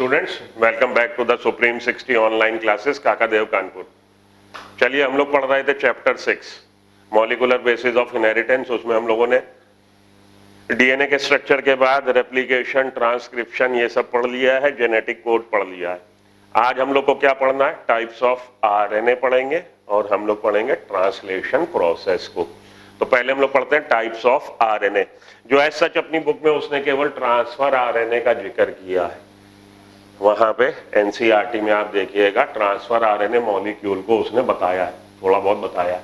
Students, welcome back to the supreme 60 online classes Kakadev Kanpur. चलिए, हम लोग पढ़ रहे थे chapter 6 molecular basis of inheritance. उसमें हम लोगों ने डीएनए के स्ट्रक्चर के बाद रेप्लिकेशन, ट्रांसक्रिप्शन ये सब पढ़ लिया है, जेनेटिक कोड पढ़ लिया है। आज हम लोग को क्या पढ़ना है? टाइप्स ऑफ आरएनए पढ़ेंगे और हम लोग पढ़ेंगे ट्रांसलेशन प्रोसेस को। तो पहले हम लोग पढ़ते हैं टाइप्स ऑफ आरएनए। जो एज सच अपनी बुक में उसने केवल ट्रांसफर आरएनए का जिक्र किया है। वहां पे एनसीईआरटी में आप देखिएगा ट्रांसफर आरएनए मॉलिक्यूल को उसने बताया है, थोड़ा बहुत बताया है,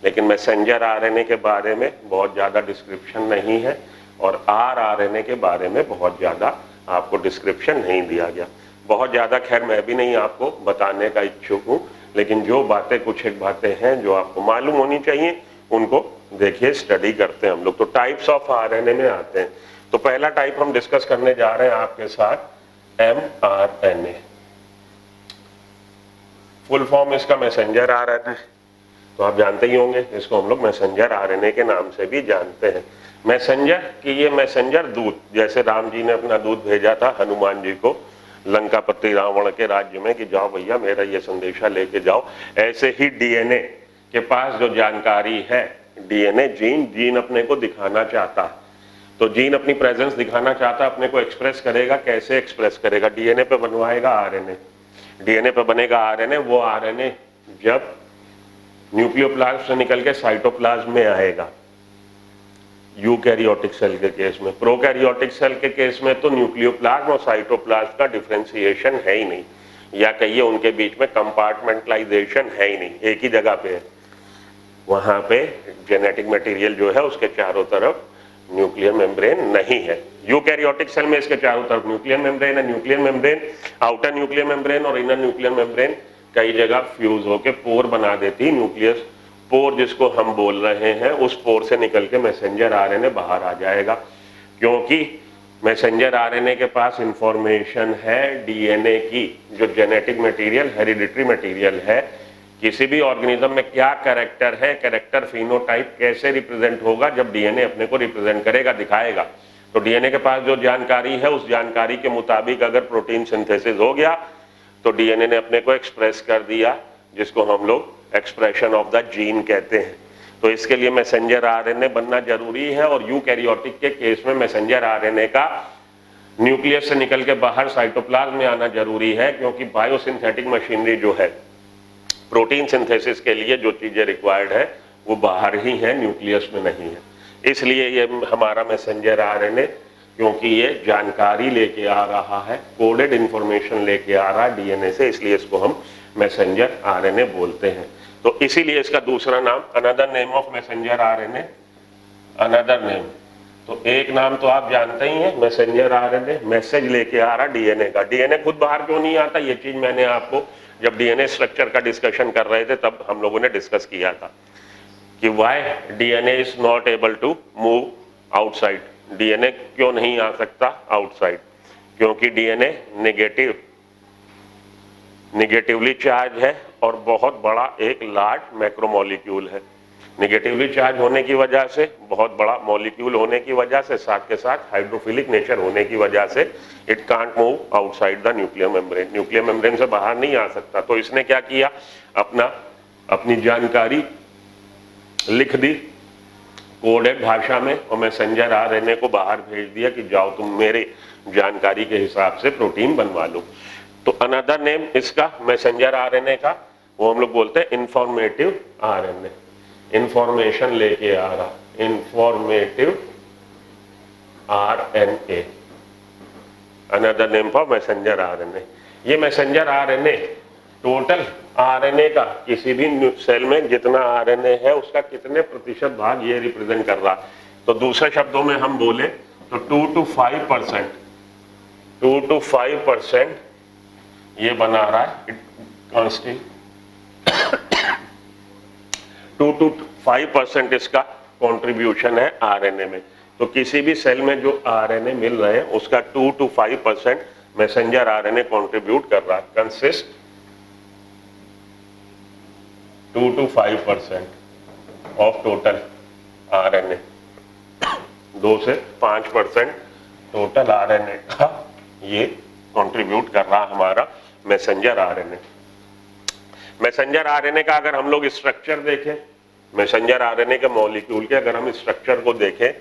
लेकिन मैसेंजर आरएनए के बारे में बहुत ज्यादा डिस्क्रिप्शन नहीं है और आरएनए के बारे में बहुत ज्यादा आपको डिस्क्रिप्शन नहीं दिया गया। बहुत ज्यादा खैर मैं भी नहीं आपको बताने का इच्छुक हूं, लेकिन जो बातें कुछ एक बातें हैं जो आपको मालूम होनी चाहिए उनको देखिए, स्टडी करते हैं हम लोग। तो टाइप्स ऑफ आरएनए में आते हैं। तो पहला टाइप हम डिस्कस करने जा रहे हैं आपके साथ mRNA। फुल फॉर्म इसका मैसेंजर आरएनए, तो आप जानते ही होंगे, इसको हम लोग मैसेंजर आरएनए के नाम से भी जानते हैं। मैसेंजर कि ये मैसेंजर दूत, जैसे राम जी ने अपना दूत भेजा था हनुमान जी को लंकापति रावण के राज्य में कि जाओ भैया मेरा ये संदेशा लेके जाओ, ऐसे ही डीएनए के पास जो जानकारी है, डीएनए जीन अपने को दिखाना चाहता है, तो जीन अपनी प्रेजेंस दिखाना चाहता है, अपने को एक्सप्रेस करेगा। कैसे एक्सप्रेस करेगा? डीएनए पे बनवाएगा आरएनए, डीएनए पे बनेगा आरएनए। वो आरएनए जब न्यूक्लियोप्लाज्म से निकल के साइटोप्लाज्म में आएगा, यूकैरियोटिक सेल के केस में। प्रोकैरियोटिक सेल के केस में तो न्यूक्लियोप्लाज्म और साइटोप्लाज्म का डिफरेंशिएशन है ही नहीं, या कहिए उनके बीच में कंपार्टमेंटलाइजेशन है ही नहीं, एक ही जगह पे है। वहां पे जेनेटिक मटेरियल जो है उसके चारों तरफ न्यूक्लियर मेम्ब्रेन नहीं है। यूकैरियोटिक सेल में इसके चारों तरफ न्यूक्लियर मेम्ब्रेन है। Nuclear membrane, outer nuclear membrane और इनर न्यूक्लियर मेम्ब्रेन कई जगह फ्यूज होकर पोर बना देती। न्यूक्लियस पोर जिसको हम बोल रहे हैं, उस पोर से निकल के मैसेंजर आरएनए बाहर आ जाएगा, क्योंकि मैसेंजर आरएनए के पास इंफॉर्मेशन है डीएनए की, जो जेनेटिक मटेरियल, हेरिडिटरी मटेरियल है। किसी भी ऑर्गेनिज्म में क्या कैरेक्टर है, कैरेक्टर फिनोटाइप कैसे रिप्रेजेंट होगा, जब डीएनए अपने को रिप्रेजेंट करेगा, दिखाएगा। तो डीएनए के पास जो जानकारी है, उस जानकारी के मुताबिक अगर प्रोटीन सिंथेसिस हो गया तो डीएनए ने अपने को एक्सप्रेस कर दिया, जिसको हम लोग एक्सप्रेशन ऑफ द जीन कहते हैं। तो इसके लिए मैसेंजर आरएनए बनना जरूरी है। और यूकैरियोटिक के केस में मैसेंजर आरएनए का न्यूक्लियस से निकल के बाहर साइटोप्लाज्म में आना जरूरी है, क्योंकि बायोसिंथेटिक मशीनरी जो है, प्रोटीन सिंथेसिस के लिए जो चीजें रिक्वायर्ड है वो बाहर ही है, न्यूक्लियस में नहीं है। इसलिए ये हमारा मैसेंजर आरएनए, क्योंकि ये जानकारी लेके आ रहा है, कोडेड इंफॉर्मेशन लेके आ रहा है डीएनए से, इसलिए इसको हम मैसेंजर आरएनए बोलते हैं। तो इसीलिए इसका दूसरा नाम, another name of messenger RNA, another name. तो एक नाम तो आप जानते ही हैं, मैसेंजर आरएनए, मैसेज लेके आ रहा डीएनए का। डीएनए खुद बाहर क्यों नहीं आता, ये चीज मैंने आपको जब डीएनए स्ट्रक्चर का डिस्कशन कर रहे थे तब हम लोगों ने डिस्कस किया था कि why DNA is not able to move outside. DNA क्यों नहीं आ सकता आउटसाइड? क्योंकि डीएनए निगेटिवली चार्ज है और बहुत बड़ा एक लार्ज मैक्रोमोलिक्यूल है। निगेटिवली चार्ज होने की वजह से, बहुत बड़ा मॉलिक्यूल होने की वजह से, साथ के साथ हाइड्रोफिलिक नेचर होने की वजह से it can't move outside the nuclear membrane. Nuclear membrane से बाहर नहीं आ सकता। तो इसने क्या किया, अपनी जानकारी लिख दी कोडेड भाषा में और मैसेंजर आरएनए को बाहर भेज दिया कि जाओ तुम मेरे जानकारी के हिसाब से प्रोटीन बनवा लो। तो अनदर नेम इसका मैसेंजर आरएनए का, वो हम लोग बोलते हैं इंफॉर्मेटिव आरएनए। इंफॉर्मेशन लेके आ रहा, informative RNA, another name for messenger RNA. ये मैसेंजर आरएनए टोटल आरएनए का, किसी भी सेल में जितना आरएनए है उसका कितने प्रतिशत भाग ये रिप्रेजेंट कर रहा। तो दूसरे शब्दों में हम बोले तो 2 to 5% ये बना रहा है, 2 to 5% इसका कंट्रीब्यूशन है आरएनए में। तो किसी भी सेल में जो आरएनए मिल रहे हैं उसका 2 to 5% मैसेंजर आरएनए कंट्रीब्यूट कर रहा है। Consist 2 to 5% of total RNA, 2 से 5% टोटल आरएनए का ये कंट्रीब्यूट कर रहा हमारा मैसेंजर आरएनए। मैसेंजर आरएनए का अगर हम लोग स्ट्रक्चर देखें, मैसेंजर आरएनए के मॉलिक्यूल के अगर हम स्ट्रक्चर को देखें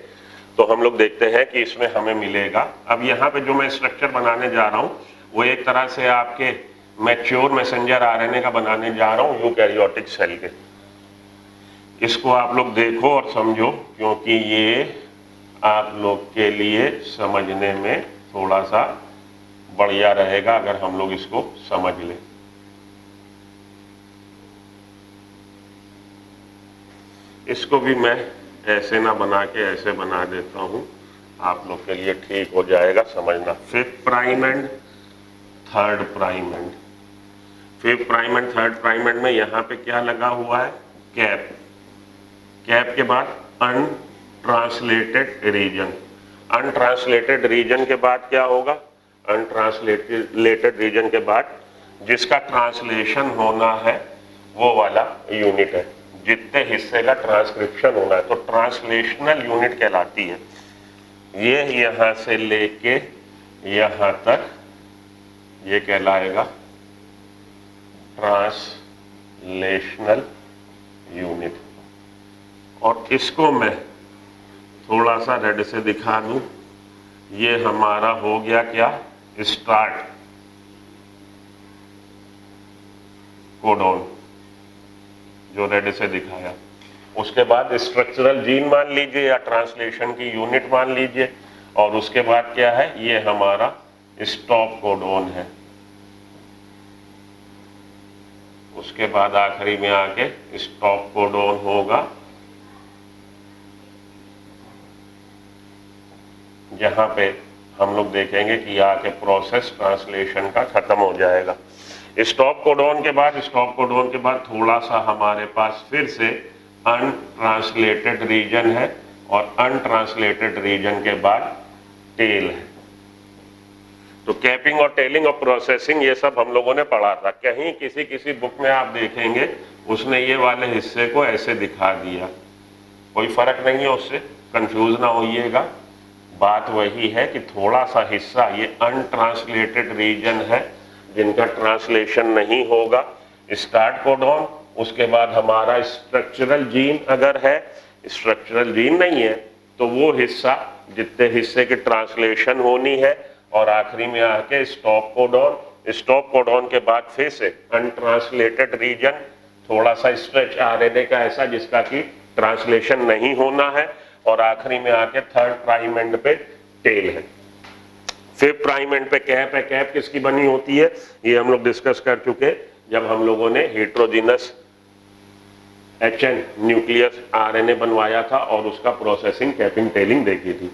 तो हम लोग देखते हैं कि इसमें हमें मिलेगा, अब यहाँ पे जो मैं स्ट्रक्चर बनाने जा रहा हूँ वो एक तरह से आपके मैच्योर मैसेंजर आरएनए का बनाने जा रहा हूँ यूकैरियोटिक सेल के। इसको आप लोग देखो और समझो, क्योंकि ये आप लोग के लिए समझने में थोड़ा सा बढ़िया रहेगा अगर हम लोग इसको समझ लें। इसको भी मैं ऐसे ना बना के ऐसे बना देता हूं, आप लोग के लिए ठीक हो जाएगा समझना। 5th prime and 3rd prime and, 5th prime and 3rd prime and में यहाँ पे क्या लगा हुआ है, कैप। कैप के बाद अनट्रांसलेटेड रीजन। अनट्रांसलेटेड रीजन के बाद क्या होगा, अनट्रांसलेटेड रीजन के बाद जिसका ट्रांसलेशन होना है वो वाला यूनिट है, जितने हिस्से का ट्रांसक्रिप्शन होना है तो ट्रांसलेशनल यूनिट कहलाती है। ये यहां से लेके यहां तक ये कहलाएगा ट्रांसलेशनल यूनिट। और इसको मैं थोड़ा सा रेड से दिखा दूं, ये हमारा हो गया क्या, स्टार्ट कोडॉन जो रेड से दिखाया। उसके बाद स्ट्रक्चरल जीन मान लीजिए या ट्रांसलेशन की यूनिट मान लीजिए, और उसके बाद क्या है, ये हमारा स्टॉप कोडॉन है। उसके बाद आखिरी में आके स्टॉप कोडॉन होगा, जहां पे हम लोग देखेंगे कि आके प्रोसेस ट्रांसलेशन का खत्म हो जाएगा। स्टॉप कोडॉन के बाद थोड़ा सा हमारे पास फिर से अनट्रांसलेटेड रीजन है, और अनट्रांसलेटेड रीजन के बाद टेल है। तो कैपिंग और टेलिंग और प्रोसेसिंग ये सब हम लोगों ने पढ़ा था। कहीं किसी बुक में आप देखेंगे उसने ये वाले हिस्से को ऐसे दिखा दिया, कोई फर्क नहीं है, उससे कंफ्यूज ना होइएगा। बात वही है कि थोड़ा सा हिस्सा ये अनट्रांसलेटेड रीजन है जिनका ट्रांसलेशन नहीं होगा, स्टार्ट कोडॉन। उसके बाद हमारा स्ट्रक्चरल जीन अगर है, स्ट्रक्चरल जीन नहीं है तो वो हिस्सा जितने हिस्से की ट्रांसलेशन होनी है, और आखिरी में आके स्टॉप कोडॉन। स्टॉप कोडॉन के बाद फिर से अनट्रांसलेटेड रीजन, थोड़ा सा स्ट्रेच आरएनए का ऐसा जिसका कि ट्रांसलेशन नहीं होना है, और आखिरी में आके 3rd प्राइम एंड पे टेल है। 5th प्राइम एंड पे कैप है। कैप किसकी बनी होती है ये हम लोग डिस्कस कर चुके जब हम लोगों ने हेट्रोजीनस HN न्यूक्लियस आरएनए बनवाया था और उसका प्रोसेसिंग, कैपिंग, टेलिंग देखी थी।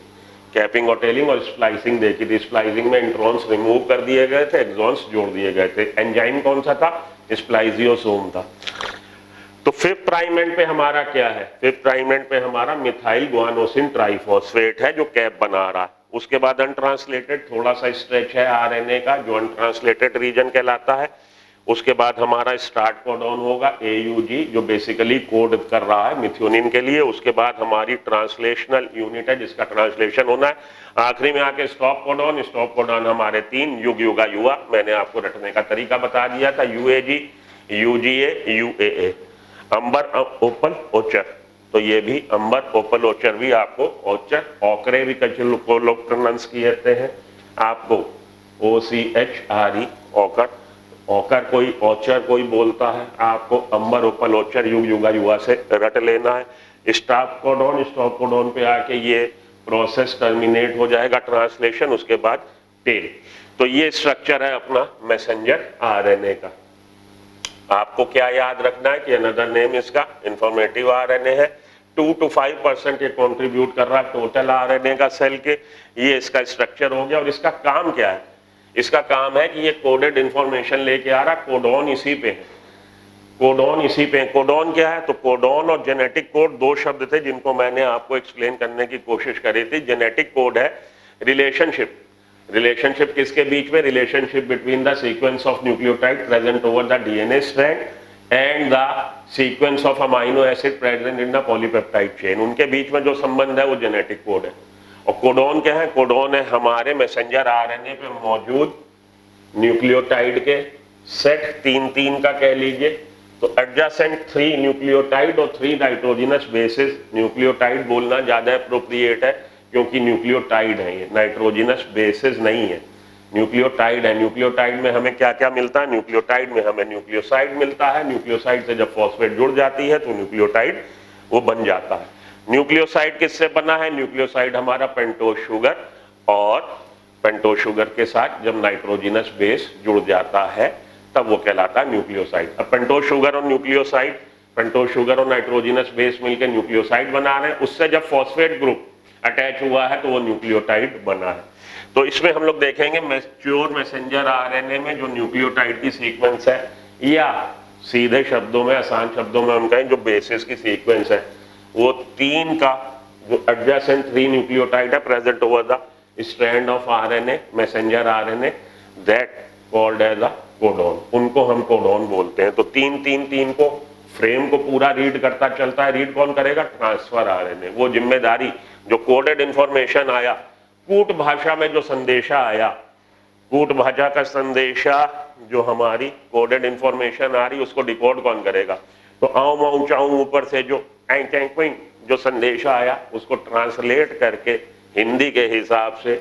कैपिंग और टेलिंग और स्प्लाइसिंग देखी थी। स्प्लाइसिंग में इंट्रॉन्स रिमूव कर दिए गए थे, एक्सॉन्स जोड़ दिए गए थे। एंजाइम कौन सा था, स्प्लाइजियोसोम था। तो 5th प्राइम एंड पे हमारा क्या है, 5th प्राइम एंड पे हमारा मिथाइल गुआनोसिन ट्राइफॉस्फेट है जो कैप बना रहा है। उसके बाद अनट्रांसलेटेड थोड़ा सा स्ट्रेच है आरएनए का जो अनट्रांसलेटेड रीजन कहलाता है। उसके बाद हमारा स्टार्ट कोडॉन होगा AUG जो बेसिकली कोड कर रहा है मिथ्योनिन के लिए। उसके बाद हमारी ट्रांसलेशनल यूनिट है जिसका ट्रांसलेशन होना है। आखिरी में आके स्टॉप कोडॉन। स्टॉप कोडॉन हमारे 3 युग, युगा, युवा, मैंने आपको रटने का तरीका बता दिया था, UAG, UGA, UAA। अंबर, ओपल, ओचर, तो ये भी अंबर, ओपल, ओचर भी आपको ओचर, ओकरे भी कुछ लोग प्रोनाउंस कहते हैं, आपको OCHRE ओकर, ओकर कोई, ओचर कोई बोलता है, आपको अंबर, ओपल, ओचर, युग, युगा, युवा से रट लेना है। स्टॉप कोडॉन, स्टॉप कोडॉन पे आके ये प्रोसेस टर्मिनेट हो जाएगा ट्रांसलेशन, उसके बाद टेल। तो ये स्ट्रक्चर है अपना मैसेंजर आरएनए का। आपको क्या याद रखना है कि अनदर नेम इसका इंफॉर्मेटिव आरएनए है। 2 to 5% ये कंट्रीब्यूट कर रहा है टोटल आरएनए का सेल के। ये इसका स्ट्रक्चर हो गया। और इसका काम क्या है, इसका काम है कि ये कोडेड इंफॉर्मेशन लेके आ रहा, कोडॉन इसी पे है, कोडॉन इसी पे है। कोडॉन क्या है, तो कोडॉन और जेनेटिक कोड 2 शब्द थे जिनको मैंने आपको एक्सप्लेन करने की कोशिश करी थी। जेनेटिक कोड है रिलेशनशिप, रिलेशनशिप किसके बीच में, relationship between the sequence of nucleotide present over the DNA strand and the sequence of amino acid present in the polypeptide chain, उनके बीच में जो संबंध है वो जेनेटिक कोड है। और कोडॉन क्या है, कोडॉन है हमारे मैसेंजर आरएनए पे मौजूद न्यूक्लियोटाइड के सेट 3 का कह लीजिए, तो एडजेसेंट 3 न्यूक्लियोटाइड और 3 नाइट्रोजिनस बेसिस। न्यूक्लियोटाइड बोलना ज्यादा अप्रोप्रिएट है क्योंकि न्यूक्लियोटाइड है, ये नाइट्रोजिनस बेसिस नहीं है, न्यूक्लियोटाइड है। न्यूक्लियोटाइड में हमें क्या क्या मिलता है? न्यूक्लियोटाइड में हमें न्यूक्लियोसाइड मिलता है, न्यूक्लियोसाइड से जब फॉस्फेट जुड़ जाती है तो न्यूक्लियोटाइड वो बन जाता है। न्यूक्लियोसाइड किससे बना है? न्यूक्लियोसाइड हमारा पेंटोज शुगर, और पेंटोज शुगर के साथ जब नाइट्रोजिनस बेस जुड़ जाता है तब वो कहलाता है न्यूक्लियोसाइड। अब पेंटोज शुगर और न्यूक्लियोसाइड, पेंटोज शुगर और नाइट्रोजिनस बेस मिलकर न्यूक्लियोसाइड बना रहे हैं, उससे जब फॉस्फेट ग्रुप अटैच हुआ है तो वो न्यूक्लियोटाइड बना है। तो इसमें हम लोग देखेंगे मैच्योर मैसेंजर आरएनए में जो न्यूक्लियोटाइड की सीक्वेंस है, या सीधे शब्दों में, आसान शब्दों में हम कहें जो बेसिस की सीक्वेंस है, वो 3 का जो एडजेसेंट 3 न्यूक्लियोटाइड है present over the strand of RNA, messenger RNA, that called as a codon, उनको हम कोडॉन बोलते हैं। तो 3 को फ्रेम को पूरा रीड करता चलता है। रीड कौन करेगा? Transfer RNA. वो जिम्मेदारी जो कोडेड इंफॉर्मेशन आया, कूट भाषा में जो संदेशा आया, कूट भाषा का संदेशा जो हमारी कोडेड इंफॉर्मेशन आ रही, उसको डिकोड कौन करेगा? तो आओ माऊ चाऊ ऊपर से जो जो संदेशा आया उसको ट्रांसलेट करके हिंदी के हिसाब से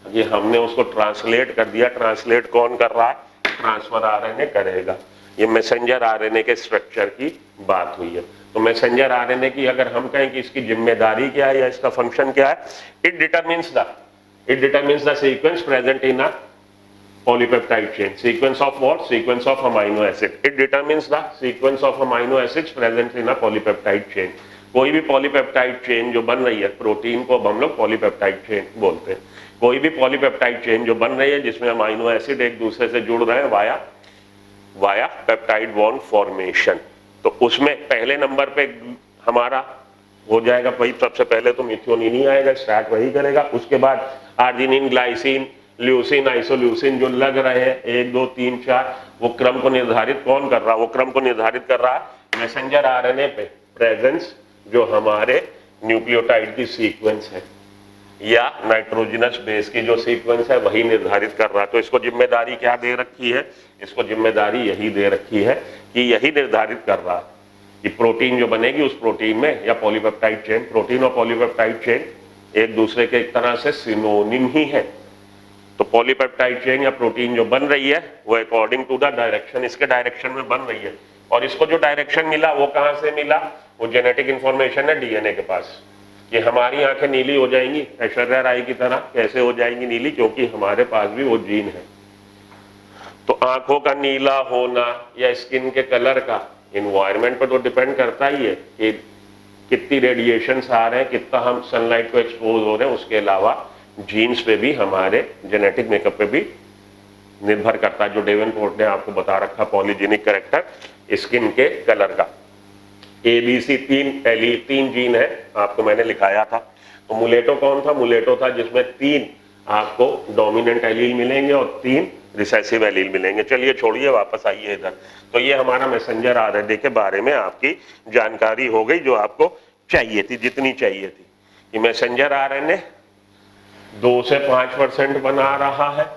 ये हमने उसको ट्रांसलेट कर दिया। ट्रांसलेट कौन कर रहा है? ट्रांसफर आरएनए करेगा। ये मैसेंजर आरएनए के स्ट्रक्चर की बात हुई है। तो मैसेंजर आरएनए की अगर हम कहें कि इसकी जिम्मेदारी क्या है या इसका फंक्शन क्या है, it determines the sequence present in a polypeptide chain. Sequence of what? Sequence of amino acid. It determines the sequence of amino acids present in a polypeptide chain. कोई भी पॉलीपेप्टाइड चेन जो बन रही है, protein को अब हम लोग पॉलीपेप्टाइड चेन बोलते हैं। कोई भी पॉलीपेप्टाइड चेन जो बन रही है जिसमें अमाइनो एसिड एक दूसरे से जुड़ रहे हैं वाया पेप्टाइड बॉन्ड फॉर्मेशन, तो उसमें पहले नंबर पे हमारा हो जाएगा भाई, सबसे पहले तो मिथ्योनिन ही आएगा, स्टार्ट वही करेगा। उसके बाद आर्जिनिन, ग्लाइसिन, ल्यूसिन, आइसोल्यूसिन जो लग रहे हैं 1 2 3 4, वो क्रम को निर्धारित कौन कर रहा है? वो क्रम को निर्धारित कर रहा है मैसेंजर आरएनए पे प्रेजेंस जो हमारे न्यूक्लियोटाइड की सीक्वेंस है या नाइट्रोजिनस बेस की जो सीक्वेंस है वही निर्धारित कर रहा है। तो इसको जिम्मेदारी क्या दे रखी है? इसको जिम्मेदारी यही दे रखी है कि यही निर्धारित कर रहा है कि प्रोटीन जो बनेगी उस प्रोटीन में, या पॉलीपेप्टाइड चेन, प्रोटीन और पॉलीपेप्टाइड चेन एक दूसरे के एक तरह से सिनोनिम ही है। तो पॉलीपेप्टाइड चेन या प्रोटीन जो बन रही है वो अकॉर्डिंग टू द डायरेक्शन, इसके डायरेक्शन में बन रही है। और इसको जो डायरेक्शन मिला वो कहां से मिला? वो जेनेटिक इंफॉर्मेशन है डीएनए के पास। कि हमारी आंखें नीली हो जाएंगी ऐश्वर्या राय की तरह, कैसे हो जाएंगी नीली? क्योंकि हमारे पास भी वो जीन है। तो आंखों का नीला होना या स्किन के कलर का इन्वायरमेंट पर तो डिपेंड करता ही है कि कितनी रेडिएशन आ रहे हैं, कितना हम सनलाइट को एक्सपोज हो रहे हैं। उसके अलावा जीन्स पे भी, हमारे जेनेटिक मेकअप पे भी निर्भर करता है, जो डेवेनपोर्ट ने आपको बता रखा पॉलीजेनिक कैरेक्टर स्किन के कलर का। ABC 3 जीन है, आपको मैंने लिखाया था। तो मुलेटो कौन था? मुलेटो था जिसमें 3 आपको डोमिनेंट एलील मिलेंगे और 3 रिसेसिव एलील मिलेंगे। चलिए छोड़िए, वापस आइए इधर। तो ये हमारा मैसेंजर आरएनए के बारे में आपकी जानकारी हो गई जो आपको चाहिए थी, जितनी चाहिए थी। कि मैसेंजर आरएनए 2 से 5% बना रहा है,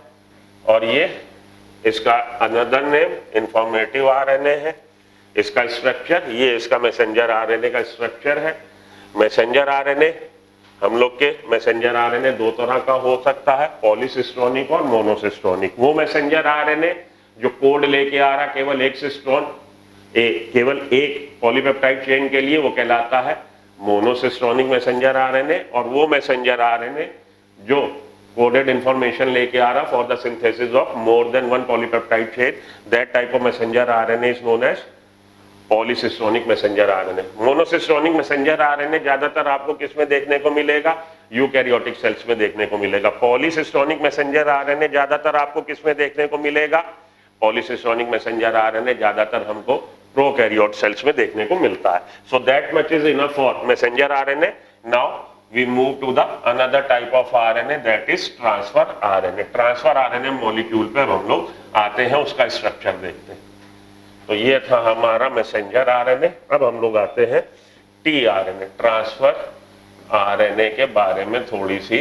और ये इसका अनदर नेम इंफॉर्मेटिव आरएनए है। इसका स्ट्रक्चर, ये इसका मैसेंजर आरएनए का स्ट्रक्चर है। मैसेंजर आरएनए, हम लोग के मैसेंजर आरएनए 2 तरह का हो सकता है, पॉलीसिस्टोनिक और मोनोसिस्टोनिक। वो मैसेंजर आरएनए जो कोड लेके आ रहा केवल एक सिस्टोन, केवल एक पॉलीपेप्टाइड चेन के लिए, वो कहलाता है मोनोसिस्टोनिक मैसेंजर आरएनए। और वो मैसेंजर आरएनए जो कोडेड इंफॉर्मेशन लेके आ रहा for the synthesis of more than 1 polypeptide chain, that type of messenger RNA is known as polycistronic messenger RNA. Monocistronic messenger RNA ज्यादातर आपको किसमें देखने को मिलेगा? यूकैरियोटिक सेल्स में देखने को मिलेगा। पॉलीसिस्टोनिक मैसेंजर आरएनए ज्यादातर आपको किसमें देखने को मिलेगा? पॉलीसिस्टोनिक मैसेंजर आरएनए ज्यादातर हमको प्रोकैरियोट सेल्स में देखने को मिलता है। So that much is enough for messenger RNA. Now we move to the another type of RNA, that is transfer RNA. Transfer RNA molecule पे हम लोग आते हैं, उसका स्ट्रक्चर देखते हैं। तो ये था हमारा मैसेंजर आरएनए। अब हम लोग आते हैं टीआरएनए, ट्रांसफर आरएनए के बारे में थोड़ी सी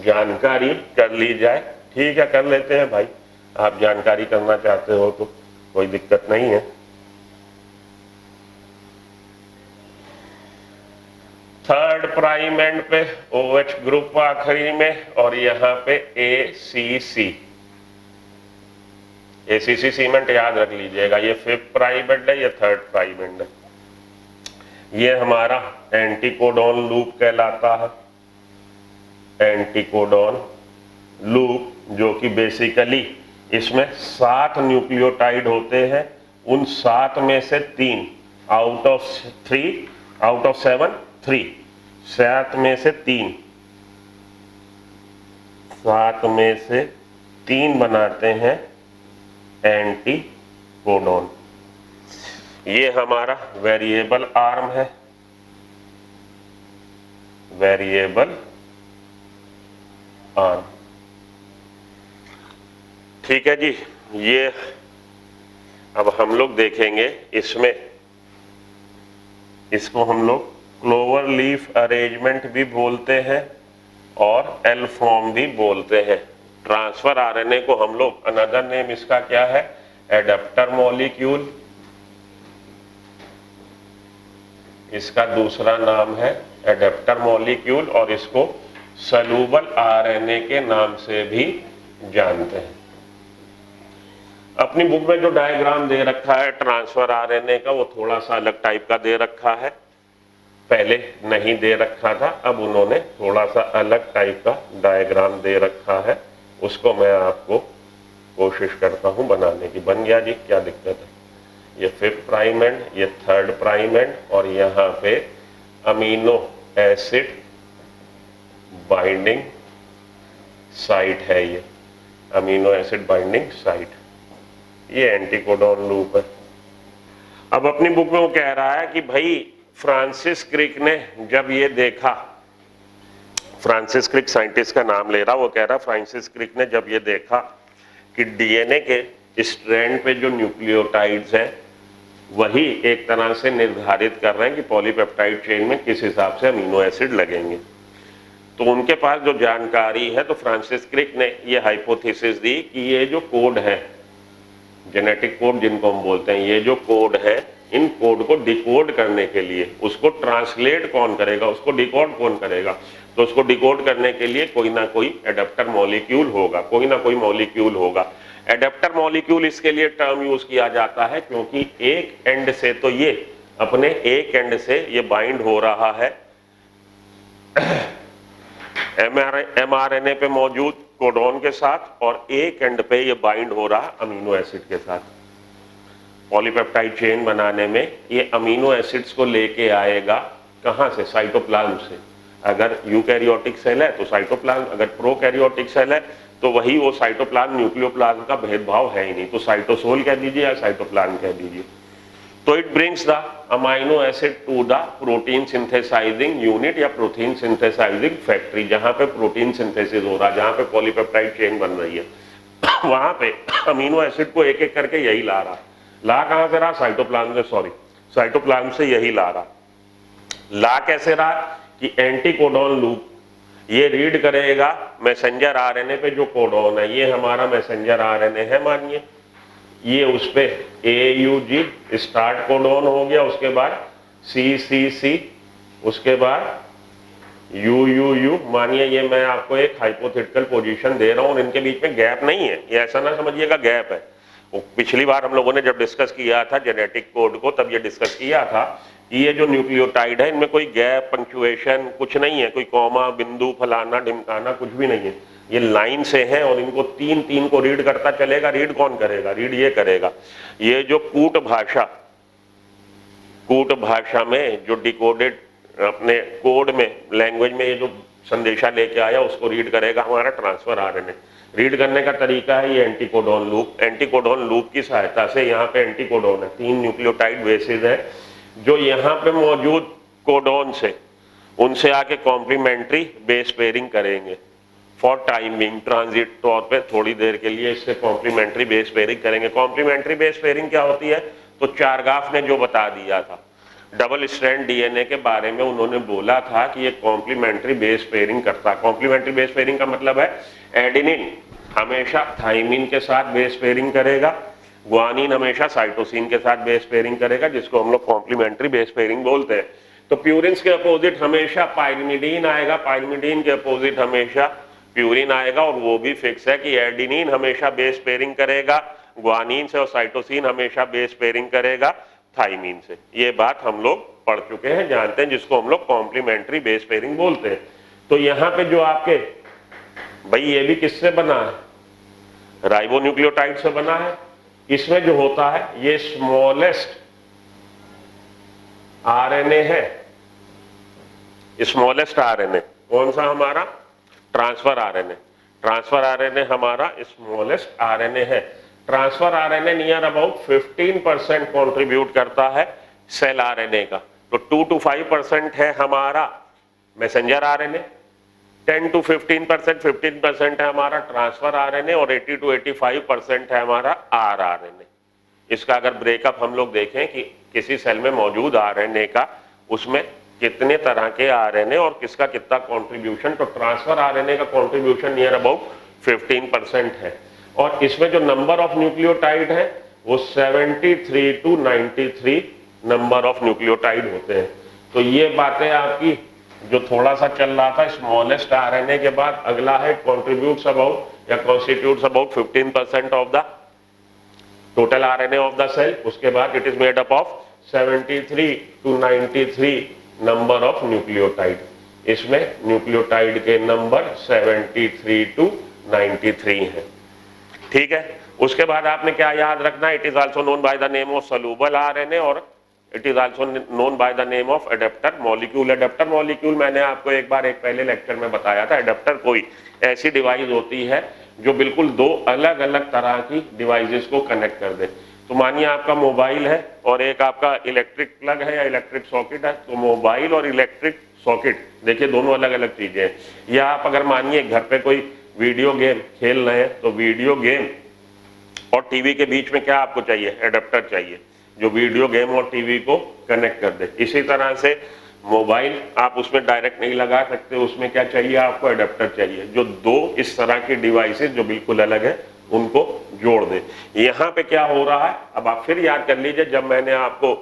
जानकारी कर ली जाए। ठीक है, कर लेते हैं भाई। आप जानकारी करना चाहते हो तो कोई दिक्कत नहीं है। थर्ड प्राइम एंड पे OH ग्रुप आखिरी में और यहाँ पे ACC सीमेंट याद रख लीजिएगा। ये फिफ्थ प्राइम एंड है, ये थर्ड प्राइम एंड है। ये हमारा एंटीकोडॉन लूप कहलाता है। एंटीकोडॉन लूप जो कि बेसिकली इसमें 7 न्यूक्लियोटाइड होते हैं। उन 7 में से 3 आउट ऑफ 7 3 7 में से 3 बनाते हैं एंटीकोडॉन। ये हमारा वेरिएबल आर्म है, वेरिएबल आर्म। ठीक है जी। ये अब हम लोग देखेंगे इसमें, इसको हम लोग क्लोवर लीफ अरेंजमेंट भी बोलते हैं और एल फॉर्म भी बोलते हैं। ट्रांसफर आरएनए को हम लोग, अनदर नेम इसका क्या है, एडेप्टर मॉलिक्यूल। इसका दूसरा नाम है एडेप्टर मॉलिक्यूल और इसको सलूबल आरएनए के नाम से भी जानते हैं। अपनी बुक में जो डायग्राम दे रखा है ट्रांसफर आरएनए का, वो थोड़ा सा अलग टाइप का दे रखा है। पहले नहीं दे रखा था, अब उन्होंने थोड़ा सा अलग टाइप का डायग्राम दे रखा है। उसको मैं आपको कोशिश करता हूं बनाने की। बन गया जी, क्या दिक्कत है। ये फिफ्थ प्राइम एंड, ये थर्ड प्राइम एंड और यहाँ पे अमीनो एसिड बाइंडिंग साइट है। ये अमीनो एसिड बाइंडिंग साइट, ये एंटीकोडॉन लूप है। अब अपनी बुक में वो कह रहा है कि भाई फ्रांसिस क्रिक ने जब ये देखा, फ्रांसिस क्रिक साइंटिस्ट का नाम ले रहा, वो कह रहा फ्रांसिस क्रिक ने जब ये देखा कि डीएनए के स्ट्रैंड पे जो न्यूक्लियोटाइड्स हैं वही एक तरह से निर्धारित कर रहे हैं कि पॉलीपेप्टाइड चेन में किस हिसाब से अमीनो एसिड लगेंगे। तो उनके पास जो जानकारी है, तो फ्रांसिस क्रिक ने ये हाइपोथेसिस दी कि ये जो कोड है, जेनेटिक कोड जिनको हम बोलते हैं, ये जो कोड है, इन कोड को डिकोड करने के लिए उसको ट्रांसलेट कौन करेगा, उसको डिकोड कौन करेगा। तो उसको डिकोड करने के लिए कोई ना कोई एडेप्टर मॉलिक्यूल होगा, कोई ना कोई मॉलिक्यूल होगा। एडेप्टर मॉलिक्यूल इसके लिए टर्म यूज किया जाता है क्योंकि एक एंड से, तो ये अपने एक एंड से ये बाइंड हो रहा है mRNA पे मौजूद कोडॉन के साथ और एक एंड पे ये बाइंड हो रहा अमीनो एसिड के साथ। पॉलीपेप्टाइड चेन बनाने में ये अमीनो एसिड्स को लेके आएगा कहाँ से, साइटोप्लाज्म से। अगर यूकैरियोटिक सेल है तो साइटोप्लाज्म, अगर प्रोकैरियोटिक सेल है तो वही वो साइटोप्लाज्म न्यूक्लियोप्लाज्म का भेदभाव है ही नहीं, तो साइटोसोल कह दीजिए या साइटोप्लाज्म कह दीजिए। तो it brings the amino acid to the protein synthesising unit या प्रोटीन सिंथेसाइजिंग फैक्ट्री, जहां पे प्रोटीन सिंथेसिस हो रहा है, जहां पे पॉलीपेप्टाइड चेन बन रही है, वहां पे अमीनो एसिड को एक एक करके यही ला रहा। ला कहां से रहा, साइटोप्लाज्म से, साइटोप्लाज्म से यही ला रहा। ला कैसे रहा कि एंटीकोडॉन लूप ये रीड करेगा मैसेंजर आरएनए पे जो कोडॉन है, ये हमारा मैसेंजर आरएनए है मानिए, ये उस पे AUG स्टार्ट कोडॉन हो गया, उसके बाद CCC, उसके बाद UUU। मानिए ये मैं आपको एक हाइपोथेटिकल पोजीशन दे रहा हूँ, इनके बीच में गैप नहीं है, ये ऐसा ना समझिएगा गैप है। वो पिछली बार हम लोगों ने जब डिस्कस किया था जेनेटिक कोड को, तब ये डिस्कस किया था कि ये जो न्यूक्लियोटाइड है इनमें कोई गैप, पंक्चुएशन कुछ नहीं है, कोई कॉमा, बिंदु, फलाना ढिमकाना कुछ भी नहीं है। ये लाइन से है और इनको तीन तीन को रीड करता चलेगा। रीड कौन करेगा, रीड ये करेगा। ये जो कूट भाषा में जो डिकोडेड अपने कोड में, लैंग्वेज में ये जो संदेशा लेके आया उसको रीड करेगा हमारा ट्रांसफर आरएनए। रीड करने का तरीका है ये एंटीकोडॉन लूप। एंटीकोडॉन लूप की सहायता से, यहाँ पे एंटीकोडॉन है, 3 न्यूक्लियोटाइड बेसिस है जो यहाँ पे मौजूद कोडॉन से, उनसे आके कॉम्प्लीमेंट्री बेस पेयरिंग करेंगे फॉर टाइमिंग, ट्रांजिट तौर पे थोड़ी देर के लिए इससे कॉम्प्लीमेंट्री बेस पेयरिंग करेंगे। कॉम्प्लीमेंट्री बेस पेयरिंग क्या होती है, तो चारगाफ ने जो बता दिया था डबल स्ट्रैंड डीएनए के बारे में, उन्होंने बोला था कि ये कॉम्प्लीमेंट्री बेस पेयरिंग करता है। कॉम्प्लीमेंट्री बेस पेयरिंग का मतलब है एडेनिन हमेशा थाइमिन के साथ बेस पेयरिंग करेगा, ग्वानिन हमेशा साइटोसिन के साथ बेस पेयरिंग करेगा, जिसको हम लोग कॉम्प्लीमेंट्री बेस पेयरिंग बोलते हैं। तो प्यूरिन्स के अपोजिट हमेशा पाइरिमिडीन आएगा, पाइरिमिडीन के अपोजिट हमेशा प्यूरिन आएगा, और वो भी फिक्स है कि एडिनिन हमेशा बेस पेयरिंग करेगा ग्वानिन से, और साइटोसिन हमेशा बेस पेयरिंग करेगा थाइमिन से। ये बात हम लोग पढ़ चुके हैं, जानते हैं, जिसको हम लोग कॉम्प्लीमेंट्री बेस पेयरिंग बोलते हैं। तो यहां पे जो आपके भाई ये भी किससे बना है, राइबोन्यूक्लियोटाइड से बना है। इसमें जो होता है ये स्मॉलेस्ट आरएनए है, स्मॉलेस्ट आरएनए कौन सा हमारा, ट्रांसफर आरएनए। ट्रांसफर आरएनए हमारा स्मॉलेस्ट आरएनए है। Transfer RNA near about 15% contribute करता है सेल आरएनए का। तो 2 to 5% है हमारा मैसेंजर आरएनए, 10 to 15% है हमारा ट्रांसफर आरएनए, और 80 to 85% है हमारा आरआरएनए। इसका अगर ब्रेकअप हम लोग देखें कि किसी सेल में मौजूद आरएनए का, उसमें कितने तरह के आरएनए और किसका कितना कंट्रीब्यूशन, तो ट्रांसफर आरएनए का कंट्रीब्यूशन नियर अबाउट 15% है। और इसमें जो नंबर ऑफ न्यूक्लियोटाइड है वो 73 to 93 नंबर ऑफ न्यूक्लियोटाइड होते हैं। तो ये बातें आपकी जो थोड़ा सा चल रहा था स्मॉलेस्ट आरएनए के बाद, अगला है कॉन्ट्रीब्यूट्स अबाउट या constitutes about 15% of the total RNA of the cell. उसके बाद it is made up of 73 to 93 number of nucleotide. इसमें न्यूक्लियोटाइड के नंबर 73 to 93 है, ठीक है। उसके बाद आपने क्या याद रखना, it is also known by the name of soluble RNA, और it is also known by the name of adapter molecule. Adapter molecule मैंने आपको एक बार एक पहले लेक्चर में बताया था। एडेप्टर कोई ऐसी डिवाइस होती है जो बिल्कुल दो अलग अलग तरह की डिवाइसेस को कनेक्ट कर दे। तो मानिए आपका मोबाइल है और एक आपका इलेक्ट्रिक प्लग है या इलेक्ट्रिक सॉकेट है, तो मोबाइल और इलेक्ट्रिक सॉकेट देखिए दोनों अलग अलग चीजें हैं। या आप अगर मानिए घर पे कोई वीडियो गेम खेल रहे हैं, तो वीडियो गेम और टीवी के बीच में क्या आपको चाहिए, एडेप्टर चाहिए जो वीडियो गेम और टीवी को कनेक्ट कर दे। इसी तरह से मोबाइल आप उसमें डायरेक्ट नहीं लगा सकते, उसमें क्या चाहिए आपको, एडेप्टर चाहिए जो दो इस तरह की डिवाइसेस जो बिल्कुल अलग है उनको जोड़ दे। यहाँ पे क्या हो रहा है, अब आप फिर याद कर लीजिए, जब मैंने आपको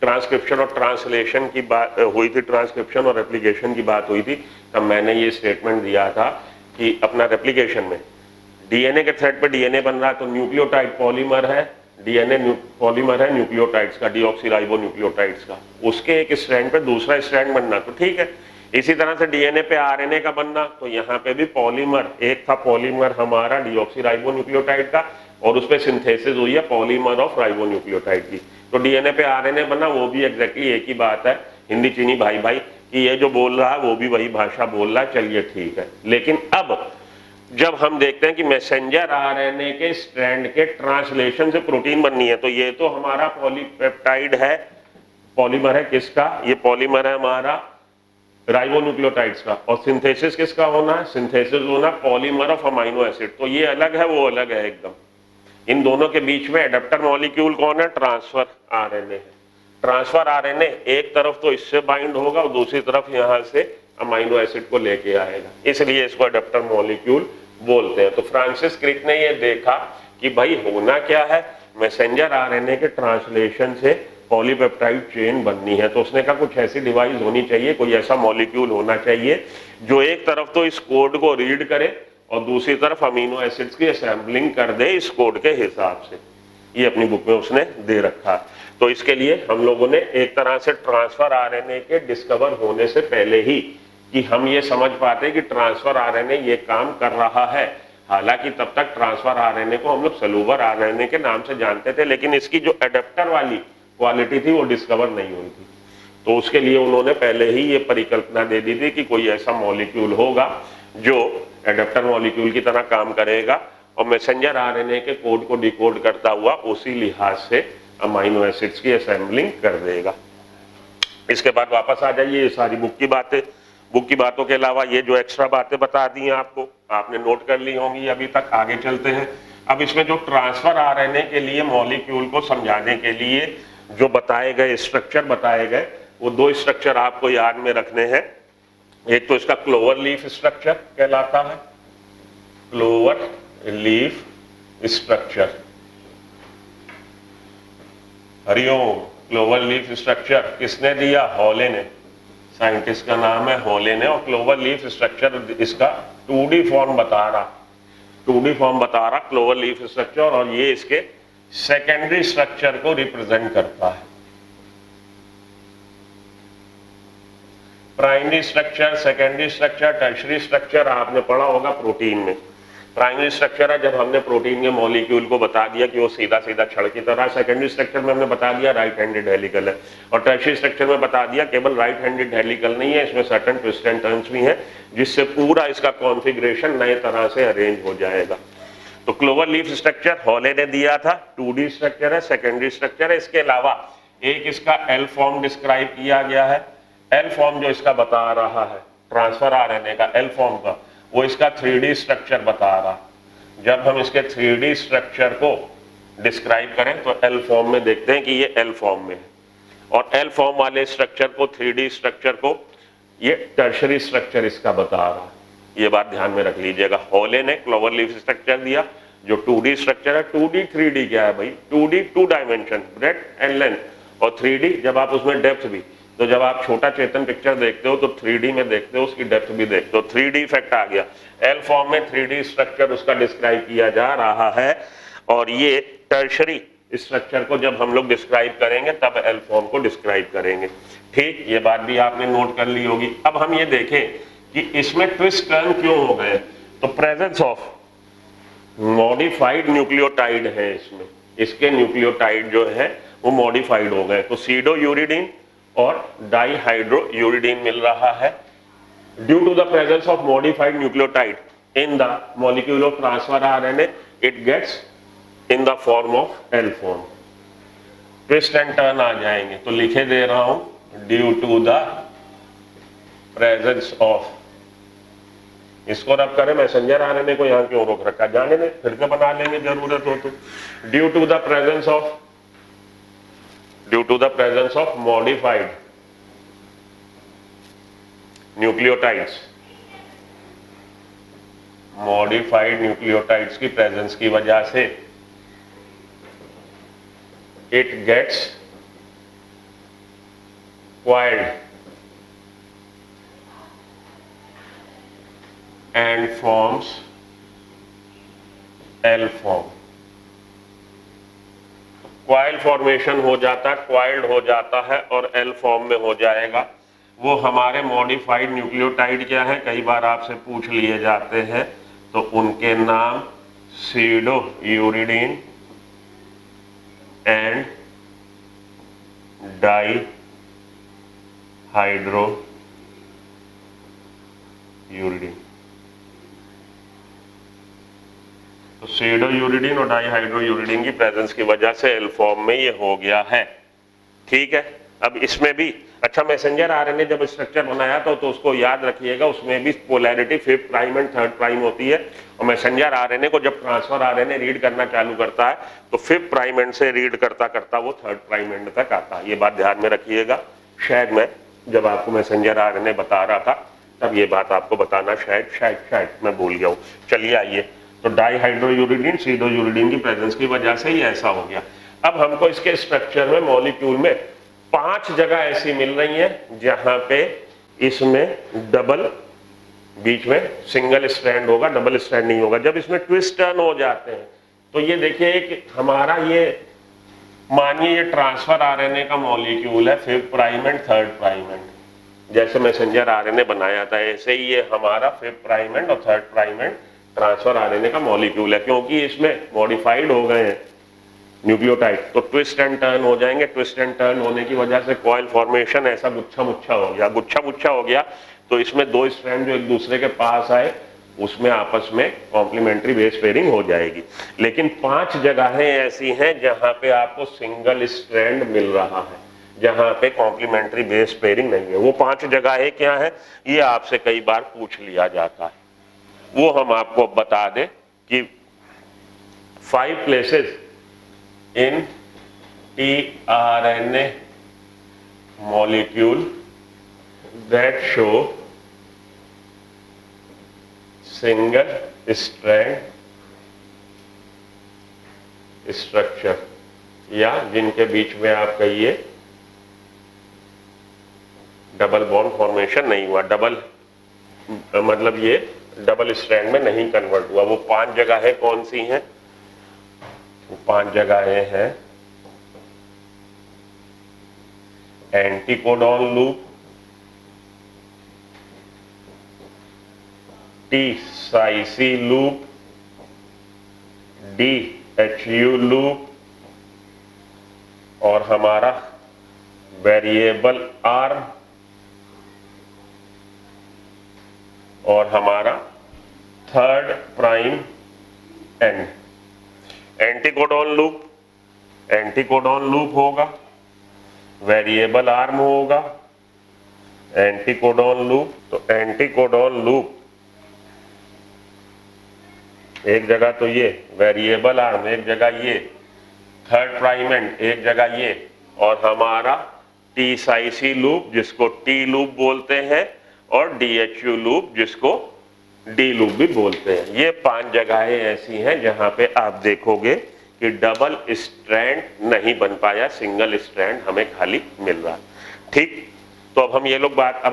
ट्रांसक्रिप्शन और ट्रांसलेशन की बात हुई थी, ट्रांसक्रिप्शन और रेप्लिकेशन की बात हुई थी, तब मैंने ये स्टेटमेंट दिया था कि अपना रेप्लिकेशन में डीएनए के थ्रेड पे डीएनए बन रहा है, तो न्यूक्लियोटाइड पॉलीमर है, डीएनए पॉलीमर है न्यूक्लियोटाइड्स का, डीऑक्सीराइबोन्यूक्लियोटाइड्स का, उसके एक स्ट्रैंड पे दूसरा स्ट्रैंड बनना, तो ठीक है। इसी तरह से डीएनए पे आरएनए का बनना, तो यहाँ पे भी पॉलीमर, एक था पॉलीमर हमारा डीऑक्सीराइबोन्यूक्लियोटाइड का, और उसपे सिंथेसिस हुई है पॉलीमर ऑफ राइबोन्यूक्लियोटाइड की। तो डीएनए पे आरएनए बना, वो भी एग्जैक्टली एक ही बात है। हिंदी चीनी भाई भाई कि ये जो बोल रहा है वो भी वही भाषा बोल रहा है, चलिए ठीक है। लेकिन अब जब हम देखते हैं कि मैसेंजर आरएनए के स्ट्रैंड के ट्रांसलेशन से प्रोटीन बननी है, तो ये तो हमारा पॉलीपेप्टाइड है, पॉलीमर है किसका, ये पॉलीमर है हमारा राइबोन्यूक्लियोटाइड्स का, और सिंथेसिस किसका होना है, सिंथेसिस होना पॉलीमर ऑफ अमाइनो एसिड। तो ये अलग है, वो अलग है एकदम। इन दोनों के बीच में एडेप्टर मॉलिक्यूल कौन है, ट्रांसफर आरएनए है। ट्रांसफर आरएनए एक तरफ तो इससे बाइंड होगा और दूसरी तरफ यहाँ से अमाइनो एसिड को लेके आएगा, इसलिए इसको एडेप्टर मॉलिक्यूल बोलते हैं। तो फ्रांसिस क्रिक ने ये देखा कि भाई होना क्या है, मैसेंजर आरएनए के ट्रांसलेशन से पॉलीपेप्टाइड चेन बननी है, तो उसने कहा कुछ ऐसी डिवाइस होनी चाहिए, कोई ऐसा मॉलिक्यूल होना चाहिए जो एक तरफ तो इस कोड को रीड करे और दूसरी तरफ अमीनो एसिड्स की असेंबलिंग कर दे इस कोड के हिसाब से। ये अपनी बुक में उसने दे रखा। तो इसके लिए हम लोगों ने एक तरह से ट्रांसफर आरएनए के डिस्कवर होने से पहले ही कि हम ये समझ पाते कि ट्रांसफर आरएनए ये काम कर रहा है। हालांकि तब तक ट्रांसफर आरएनए को हम लोग सलूबर आरएनए के नाम से जानते थे, लेकिन इसकी जो एडेप्टर वाली क्वालिटी थी वो डिस्कवर नहीं हुई थी। तो उसके लिए उन्होंने पहले ही ये परिकल्पना दे दी थी कि कोई ऐसा मॉलिक्यूल होगा जो एडेप्टर मॉलिक्यूल की तरह काम करेगा और मैसेंजर आरएनए के कोड को डिकोड करता हुआ उसी लिहाज से अमाइनो एसिड्स की असेंबलिंग कर देगा। इसके बाद वापस आ जाइए, ये सारी बुक की बातें, बुक की बातों के अलावा ये जो एक्स्ट्रा बातें बता दी हैं आपको, आपने नोट कर ली होंगी अभी तक। आगे चलते हैं। अब इसमें जो ट्रांसफर आरएनए के लिए मॉलिक्यूल को समझाने के लिए जो बताए गए स्ट्रक्चर बताए गए, वो दो स्ट्रक्चर आपको याद में रखने हैं। एक तो इसका क्लोवर लीफ स्ट्रक्चर कहलाता है, clover leaf structure. Hariom, clover leaf structure किसने दिया? हॉले ने। साइंटिस्ट का नाम है हॉले ने, और क्लोवर लीफ स्ट्रक्चर इसका 2D फॉर्म बता रहा, 2D फॉर्म बता रहा क्लोवर लीफ स्ट्रक्चर, और ये इसके सेकेंडरी स्ट्रक्चर को रिप्रेजेंट करता है। Primary structure, secondary structure, tertiary structure आपने पढ़ा होगा प्रोटीन में। प्राइमरी स्ट्रक्चर है जब हमने प्रोटीन के मॉलिक्यूल को बता दिया कि वो सीधा सीधा छड़ की तरह। सेकेंडरी स्ट्रक्चर में हमने बता दिया राइट हैंडेड हेलिकल है, और टर्शरी स्ट्रक्चर में बता दिया केवल राइट हैंडेड हेलिकल नहीं है, इसमें सर्टेन ट्विस्ट एंड टर्न्स भी हैं, जिससे पूरा इसका कॉन्फ़िगरेशन नए तरह से अरेंज हो जाएगा। तो क्लोवर लीफ स्ट्रक्चर हॉले ने दिया था, 2D स्ट्रक्चर है, सेकेंडरी स्ट्रक्चर है। इसके अलावा एक इसका एल फॉर्म डिस्क्राइब किया गया है। एल फॉर्म जो इसका बता रहा है ट्रांसफर आरएनए का, एल फॉर्म का, वो इसका 3D स्ट्रक्चर बता रहा। जब हम इसके 3D स्ट्रक्चर को डिस्क्राइब करें तो एल फॉर्म में देखते हैं कि ये एल फॉर्म में है, और एल फॉर्म वाले स्ट्रक्चर को, 3D स्ट्रक्चर को, ये टर्शरी स्ट्रक्चर इसका बता रहा है। ये बात ध्यान में रख लीजिएगा। हॉले ने क्लोवर लीफ स्ट्रक्चर दिया जो 2D स्ट्रक्चर है। 2D 3D क्या है भाई? 2D 2 dimension, breadth and length, और 3D जब आप उसमें डेप्थ भी, तो जब आप छोटा चेतन पिक्चर देखते हो तो 3D में देखते हो, उसकी डेप्थ भी देखते हो, 3D इफेक्ट आ गया। एल फॉर्म में 3D स्ट्रक्चर उसका डिस्क्राइब किया जा रहा है, और ये टर्शरी स्ट्रक्चर को जब हम लोग डिस्क्राइब करेंगे तब एल फॉर्म को डिस्क्राइब करेंगे। ठीक, ये बात भी आपने नोट कर ली होगी। अब हम ये देखें कि इसमें ट्विस्ट टर्न क्यों हो गए। तो प्रेजेंस ऑफ मॉडिफाइड न्यूक्लियोटाइड है इसमें, इसके न्यूक्लियोटाइड जो है वो मॉडिफाइड हो गए। तो सीडो यूरिडीन और डाईहाइड्रोयूरिडीन मिल रहा है। Due to the presence of modified nucleotide in the molecule of transfer RNA, it gets in the form of L form. Twist and turn आ जाएंगे, तो लिखे दे रहा हूं due to the presence of, इसको रब करें, मैसेंजर आरएनए को यहां क्यों रोक रखा, जाने दे, फिर से बना लेंगे जरूरत हो तो। Due to the presence of, due to the presence of modified nucleotides, modified nucleotides की प्रेजेंस की वजह से it gets coiled and forms L form। Coil formation हो जाता है, क्वाइल्ड हो जाता है और एल फॉर्म में हो जाएगा। वो हमारे मॉडिफाइड न्यूक्लियोटाइड क्या है, कई बार आपसे पूछ लिए जाते हैं, तो उनके नाम pseudo uridine and dihydro uridine. तो सीडो यूरिडीन और डाईहाइड्रो यूरिडीन की प्रेजेंस की वजह से एल फॉर्म में ये हो गया है। ठीक है, अब इसमें भी अच्छा, मैसेंजर आरएनए जब स्ट्रक्चर बनाया था तो उसको याद रखिएगा, उसमें भी polarity 5th prime and 3rd prime होती है, और मैसेंजर आरएनए को जब ट्रांसफर आरएनए रीड करना चालू करता है तो 5th प्राइम एंड से रीड करता करता वो 3rd प्राइम एंड तक आता है। ये बात ध्यान में रखिएगा। शायद मैं जब आपको मैसेंजर आरएनए बता रहा था तब ये बात आपको बताना शायद मैं भूल गया हूँ। चलिए आइए, तो डाईहाइड्रोयूरिडीन सीडोयूरिडीन की प्रेजेंस की वजह से ही ऐसा हो गया। अब हमको इसके स्ट्रक्चर में, मॉलिक्यूल में 5 जगह ऐसी मिल रही हैं जहां पे इसमें डबल, बीच में सिंगल स्ट्रैंड होगा, डबल स्ट्रैंड नहीं होगा। जब इसमें ट्विस्ट टर्न हो जाते हैं तो ये देखिए कि हमारा ये, मानिए ये ट्रांसफर आरएनए का मॉलिक्यूल है, 5th prime and 3rd prime and, जैसे मैसेंजर आरएनए बनाया था ऐसे ही ये हमारा 5th प्राइम एंड और 3rd prime and transfer RNA का मॉलिक्यूल है। क्योंकि इसमें मॉडिफाइड हो गए हैं न्यूक्लियोटाइड, तो ट्विस्ट एंड टर्न हो जाएंगे। ट्विस्ट एंड टर्न होने की वजह से कॉइल फॉर्मेशन ऐसा गुच्छा मुच्छा हो गया, गुच्छा मुच्छा हो गया। तो इसमें 2 स्ट्रैंड जो एक दूसरे के पास आए उसमें आपस में कॉम्प्लीमेंट्री बेस पेयरिंग हो जाएगी। लेकिन 5 जगहें ऐसी हैं जहां पे आपको सिंगल स्ट्रैंड मिल रहा है, जहां पे कॉम्प्लीमेंट्री बेस पेयरिंग नहीं है। वो 5 जगहें क्या है, ये आपसे कई बार पूछ लिया जाता है। वो हम आपको बता दें कि 5 places in tRNA molecule that show single strand structure, या जिनके बीच में आप कहिए डबल बॉन्ड फॉर्मेशन नहीं हुआ, डबल मतलब ये डबल स्ट्रैंड में नहीं कन्वर्ट हुआ। वो 5 जगहें कौन सी हैं? 5 जगहें हैं एंटीकोडॉन लूप, टी-साइसी लूप, DHU लूप और हमारा वेरिएबल आर्म और हमारा third prime end. Anticodon loop होगा, वेरिएबल आर्म होगा, एंटीकोडॉन लूप। तो एंटीकोडॉन लूप एक जगह तो ये, वेरिएबल आर्म एक जगह ये, थर्ड प्राइम एंड एक जगह ये, और हमारा टी-साइसी लूप जिसको टी लूप बोलते हैं और DHU लूप जिसको डी लूप भी बोलते हैं। ये 5 जगहें ऐसी हैं जहां पे आप देखोगे कि डबल स्ट्रैंड नहीं बन पाया, सिंगल स्ट्रैंड हमें खाली मिल रहा। ठीक, तो अब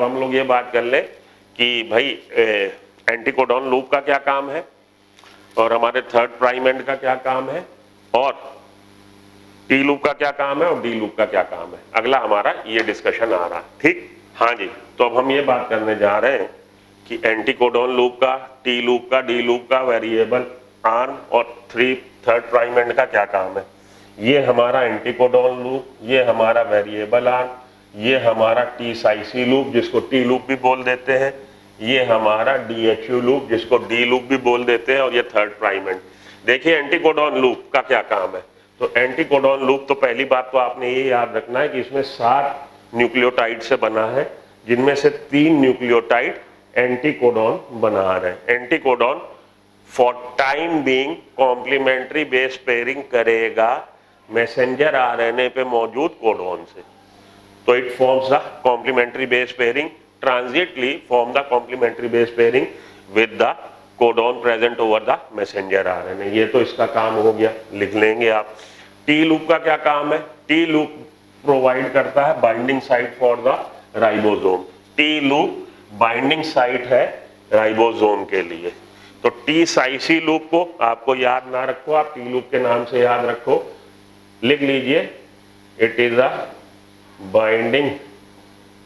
हम लोग ये बात कर लें कि भाई एंटीकोडॉन लूप का क्या काम है और हमारे थर्ड प्राइम एंड का क्या काम है और टी लूप का क्या काम है और डी लूप का क्या काम है। अगला हमारा ये डिस्कशन आ रहा है। ठीक, हाँ जी। तो अब हम ये बात करने जा रहे हैं कि एंटीकोडॉन लूप का, टी लूप का, डी लूप का, वेरिएबल आर्म और थर्ड प्राइम एंड का क्या काम है। ये हमारा एंटीकोडॉन लूप, ये हमारा वेरिएबल आर्म, ये हमारा टी-साइसी लूप जिसको टी लूप भी बोल देते हैं, ये हमारा DHU लूप जिसको डी लूप भी बोल देते हैं, और ये थर्ड प्राइम एंड। देखिए एंटीकोडॉन लूप का क्या काम है। तो एंटीकोडॉन लूप, तो पहली बात तो आपने ये याद रखना है कि इसमें 7 न्यूक्लियोटाइड से बना है, जिनमें से 3 न्यूक्लियोटाइड एंटीकोडॉन बना रहे हैं। Anticodon for time being complementary base pairing करेगा मैसेंजर आरएनए पे मौजूद कोडॉन से। तो it forms the complementary base pairing, transiently form the complementary base pairing with the codon present over the messenger RNA. ये तो इसका काम हो गया, लिख लेंगे आप। टी लूप का क्या काम है। टी लूप प्रोवाइड करता है binding site for the ribosome. T loop binding site है राइबोसोम के लिए। तो टी-साइसी लूप को आपको याद ना रखो, आप टी लूप के नाम से याद रखो, लिख लीजिए it is a binding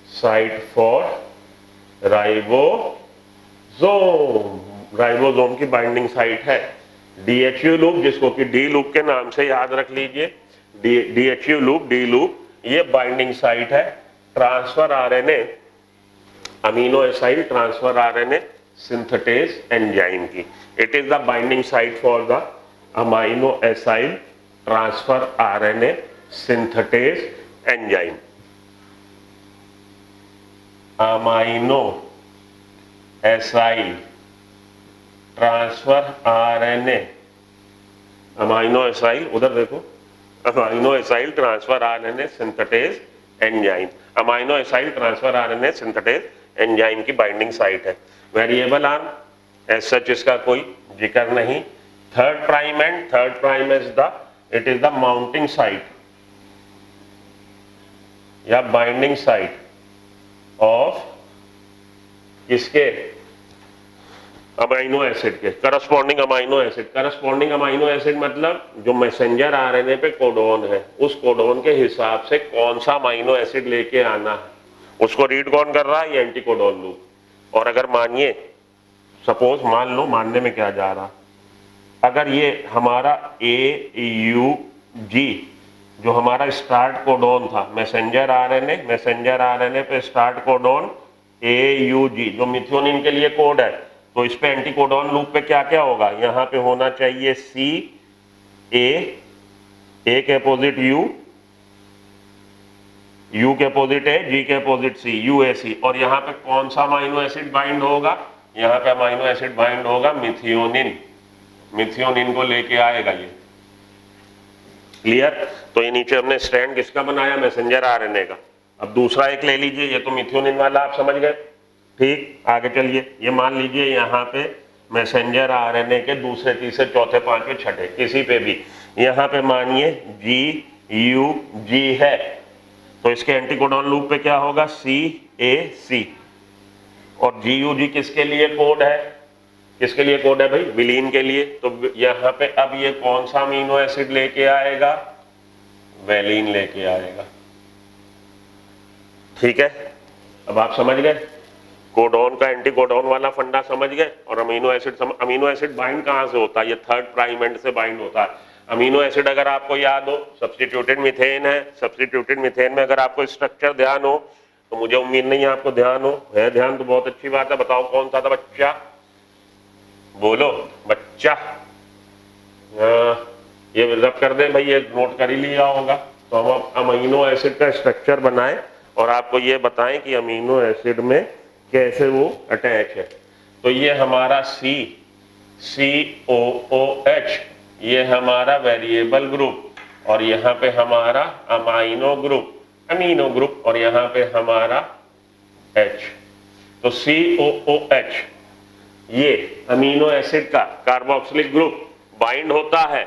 site for ribosome. Ribosome की बाइंडिंग साइट है। DHU लूप जिसको कि डी लूप के नाम से याद रख लीजिए, DHU लूप, डी लूप, ये बाइंडिंग साइट है transfer RNA, amino acid transfer RNA synthetase enzyme की। It is the binding site for the amino acid transfer RNA synthetase enzyme. Amino acid transfer RNA, amino acid, उधर देखो, amino acid transfer RNA synthetase enzyme. Amino acid transfer RNA synthetase enzyme की binding site है। Variable arm as such इसका कोई जिक्र नहीं। Third prime end, third prime is the, it is the mounting site या binding site of किसके, amino acid के, corresponding amino acid. Corresponding amino acid मतलब जो मैसेंजर आरएनए पे कोडोन है, उस कोडोन के हिसाब से कौन सा अमाइनो एसिड लेके आना है, उसको रीड कौन कर रहा है, ये एंटीकोडॉन लूप। और अगर मानिए, सपोज मान लो, मानने में क्या जा रहा, अगर ये हमारा AUG जो हमारा स्टार्ट कोडोन था, मैसेंजर आरएनए पे स्टार्ट कोडोन AUG जो मिथियोनिन के लिए कोड है, तो इस पे एंटीकोडॉन लूप पे क्या क्या होगा, यहाँ पे होना चाहिए A के अपोजिट U के अपोजिट A, G के अपोजिट C, UAC। और यहाँ पे कौन सा अमाइनो एसिड बाइंड होगा, यहाँ पे अमाइनो एसिड बाइंड होगा मिथियोनिन, मिथियोनिन को लेके आएगा ये। क्लियर। तो ये नीचे हमने स्ट्रैंड किसका बनाया, मैसेंजर आरएनए का। अब दूसरा एक ले लीजिए, ये तो मिथियोनिन वाला आप समझ गए। ठीक, आगे चलिए। ये मान लीजिए यहाँ पे मैसेंजर आरएनए के दूसरे, तीसरे, चौथे, पांचवें, छठे, किसी पे भी यहाँ पे मानिए GUG है, तो इसके एंटीकोडॉन लूप पे क्या होगा, CAC। और GUG किसके लिए कोड है, किसके लिए कोड है भाई, विलीन के लिए। तो यहाँ पे अब ये कौन सा अमीनो एसिड लेके आएगा, वेलिन लेके आएगा। ठीक है, अब आप समझ गए कोडॉन का एंटीकोडॉन वाला फंडा समझ गए। और अमीनो एसिड बाइंड कहाँ से होता है, ये थर्ड प्राइम एंड से बाइंड होता है। अमीनो एसिड अगर आपको याद हो सब्स्टिट्यूटेड मीथेन है, सब्स्टिट्यूटेड मीथेन में अगर आपको स्ट्रक्चर ध्यान हो, तो मुझे उम्मीद नहीं है आपको ध्यान हो, है ध्यान तो बहुत अच्छी बात है। बताओ कौन सा था बच्चा, बोलो बच्चा। ये रब कर दे भाई, ये नोट कर ही लिया होगा। तो हम अमीनो एसिड का स्ट्रक्चर बनाएं और आपको ये बताएं कि अमीनो एसिड में कैसे वो अटैच है। तो ये हमारा COOH, ये हमारा वेरिएबल ग्रुप, और यहाँ पे हमारा अमीनो ग्रुप, और यहाँ पे हमारा H। तो COOH ये अमीनो एसिड का कार्बोक्सिलिक ग्रुप बाइंड होता है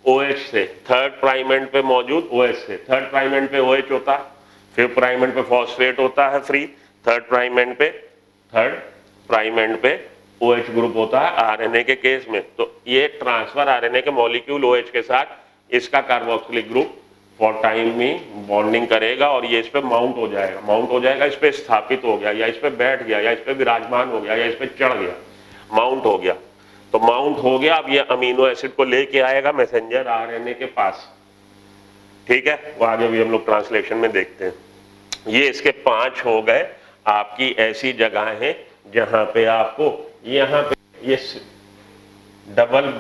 OH से, थर्ड प्राइम एंड पे मौजूद OH से। थर्ड प्राइम एंड पे OH होता है, फिर प्राइम एंड पे फॉस्फेट होता है फ्री, थर्ड प्राइम एंड पे OH ग्रुप होता है आरएनए के केस में। तो ये ट्रांसफर आरएनए के मॉलिक्यूल OH के साथ इसका कार्बोक्सिलिक ग्रुप फॉर टाइम में बॉन्डिंग करेगा और ये इस पे माउंट हो जाएगा, इस पे स्थापित हो गया, या इस पे बैठ गया, या इस पे विराजमान हो गया, या इस पे चढ़ गया, माउंट हो गया। तो माउंट हो गया, अब ये अमीनो एसिड को लेके आएगा मैसेंजर आरएनए के पास। ठीक है, वो आगे भी हम लोग ट्रांसलेशन में देखते हैं। ये इसके 5 हो गए आपकी ऐसी जगह है जहां पे आपको, यहाँ पे ये डबल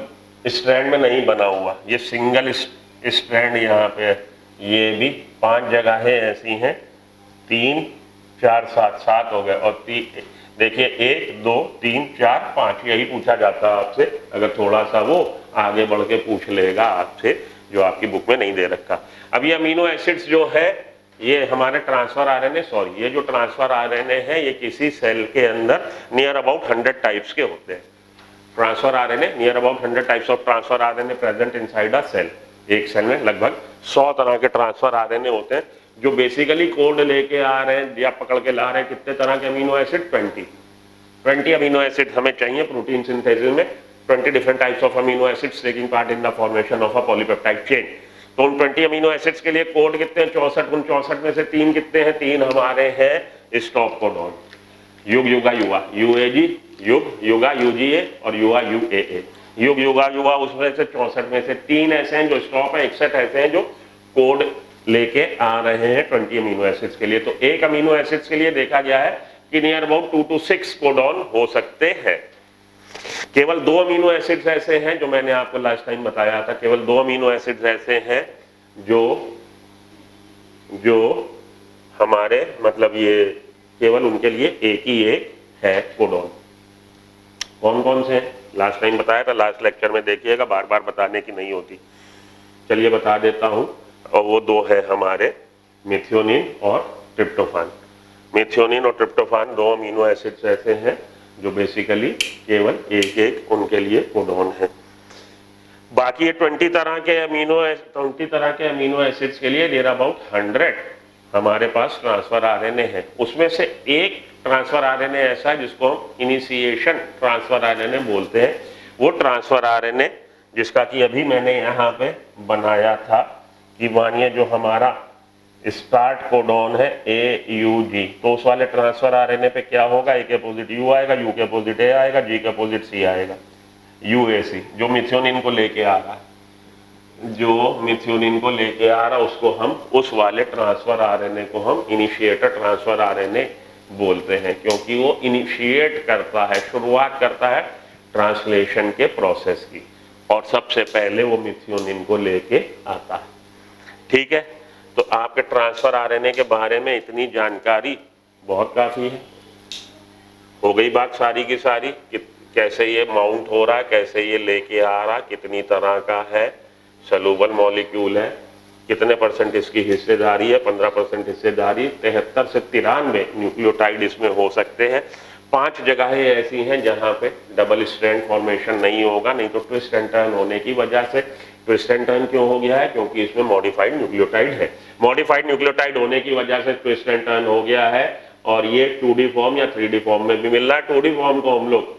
स्ट्रैंड में नहीं बना हुआ, ये सिंगल स्ट्रैंड यहाँ पे है। ये भी 5 जगहें ऐसी हैं, 3 4 7 हो गए। और देखिए 1 2 3 4 5, यही पूछा जाता है आपसे, अगर थोड़ा सा वो आगे बढ़ के पूछ लेगा आपसे, जो आपकी बुक में नहीं दे रखा। अब ये अमीनो एसिड्स जो है ये हमारे ट्रांसफर आरएनए, ये जो ट्रांसफर आरएनए है ये किसी सेल के अंदर नियर अबाउट 100 टाइप्स के होते हैं। Transfer RNA, near about 100 types of transfer RNA present inside a cell. एक सेल में लगभग 100 तरह के ट्रांसफर आरएनए होते हैं जो बेसिकली कोड लेके आ रहे हैं या पकड़ के ला रहे हैं। कितने तरह के अमीनो एसिड, 20 अमीनो एसिड हमें चाहिए प्रोटीन सिंथेसिस में। 20 different types of amino acids taking part in the formation of a polypeptide chain. तो उन 20 अमीनो एसिड्स के लिए कोड कितने हैं, 64। उन 64 में से 3 कितने हैं, 3 हमारे हैं स्टॉप कोडॉन, युग युगा युवा, UAG युग, युगा UGA और युवा UAA। युग युगा युवा उसमें से 64 में से 3 ऐसे हैं जो स्टॉप है, 61 ऐसे हैं जो कोड लेके आ रहे हैं 20 अमीनो एसिड्स के लिए। तो एक अमीनो एसिड्स के लिए देखा गया है कि नियर अबाउट 2 to 6 कोडॉन हो सकते हैं। केवल 2 अमीनो एसिड्स ऐसे हैं जो मैंने आपको लास्ट टाइम बताया था, केवल 2 अमीनो एसिड्स ऐसे हैं जो हमारे मतलब ये केवल उनके लिए एक ही एक है कोडॉन। कौन कौन से हैं, लास्ट टाइम बताया था, लास्ट लेक्चर में देखिएगा, बार बार बताने की नहीं होती। चलिए बता देता हूं, और वो 2 है हमारे मेथियोनिन और ट्रिप्टोफान। मेथियोनिन और ट्रिप्टोफान 2 अमीनो एसिड्स ऐसे हैं जो बेसिकली केवल एक एक उनके लिए कोडॉन है। बाकी ये 20 तरह के अमीनो एसिड्स के लिए देयर अबाउट 100 हमारे पास ट्रांसफर आरएनए है। उसमें से एक ट्रांसफर आरएनए ऐसा है जिसको हम इनिशिएशन ट्रांसफर आरएनए बोलते हैं। वो ट्रांसफर आरएनए जिसका कि अभी मैंने यहाँ पे बनाया था कि मानिए जो हमारा स्टार्ट कोडॉन है AUG, तो उस वाले ट्रांसफर आरएनए पे क्या होगा, A के अपोजिट U आएगा, U के अपोजिट A आएगा, G के अपोजिट C आएगा, UAC। जो मिथियोनिन को लेके आ रहा है, उसको हम उस वाले ट्रांसफर आरएनए को हम इनिशिएटर ट्रांसफर आरएनए बोलते हैं, क्योंकि वो इनिशिएट करता है, शुरुआत करता है ट्रांसलेशन के प्रोसेस की, और सबसे पहले वो मिथियोनिन को लेके आता है। ठीक है, तो आपके ट्रांसफर आरएनए के बारे में इतनी जानकारी बहुत काफी है। हो गई बात सारी की सारी कि कैसे ये माउंट हो रहा है, कैसे ये लेके आ रहा, कितनी तरह का है, सलूबल मॉलिक्यूल है, कितने % इसकी हिस्सेदारी है, 15% हिस्सेदारी, 73 से 93 न्यूक्लियोटाइड इसमें हो सकते हैं। 5 जगहें ऐसी हैं जहां पे डबल स्ट्रैंड फॉर्मेशन नहीं होगा, नहीं तो ट्विस्ट एंड टर्न होने की वजह से ट्विस्ट एंड टर्न क्यों हो गया है? क्योंकि इसमें मॉडिफाइड न्यूक्लियोटाइड है। मॉडिफाइड न्यूक्लियोटाइड होने की वजह से ट्विस्ट एंड टर्न हो गया है, और ये 2D फॉर्म या 3D फॉर्म में भी मिल रहा है। 2D फॉर्म को हम लोग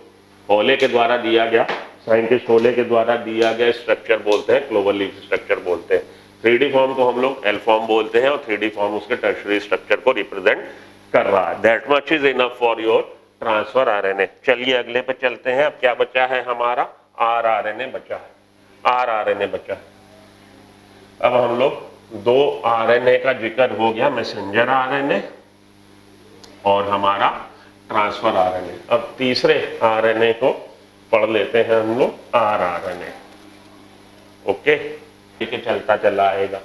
होले के द्वारा दिया गया, साइंटिस्ट होले के द्वारा दिया गया स्ट्रक्चर बोलते हैं, क्लोवर लीफ स्ट्रक्चर बोलते हैं। 3D फॉर्म को हम लोग एल फॉर्म बोलते हैं, और 3D फॉर्म उसके टर्शियरी स्ट्रक्चर को रिप्रेजेंट कर रहा है। That much is enough for your transfer RNA. चलिए अगले पे चलते हैं। अब क्या बचा है हमारा? आरआरएनए बचा है, आरआरएनए बचा है। अब हम लोग 2 आरएनए का जिक्र हो गया, मैसेंजर आरएनए और हमारा ट्रांसफर आरएनए। अब तीसरे आरएनए को पढ़ लेते हैं हम लोग, आरआरएनए। ओके, ये चलता चला आएगा।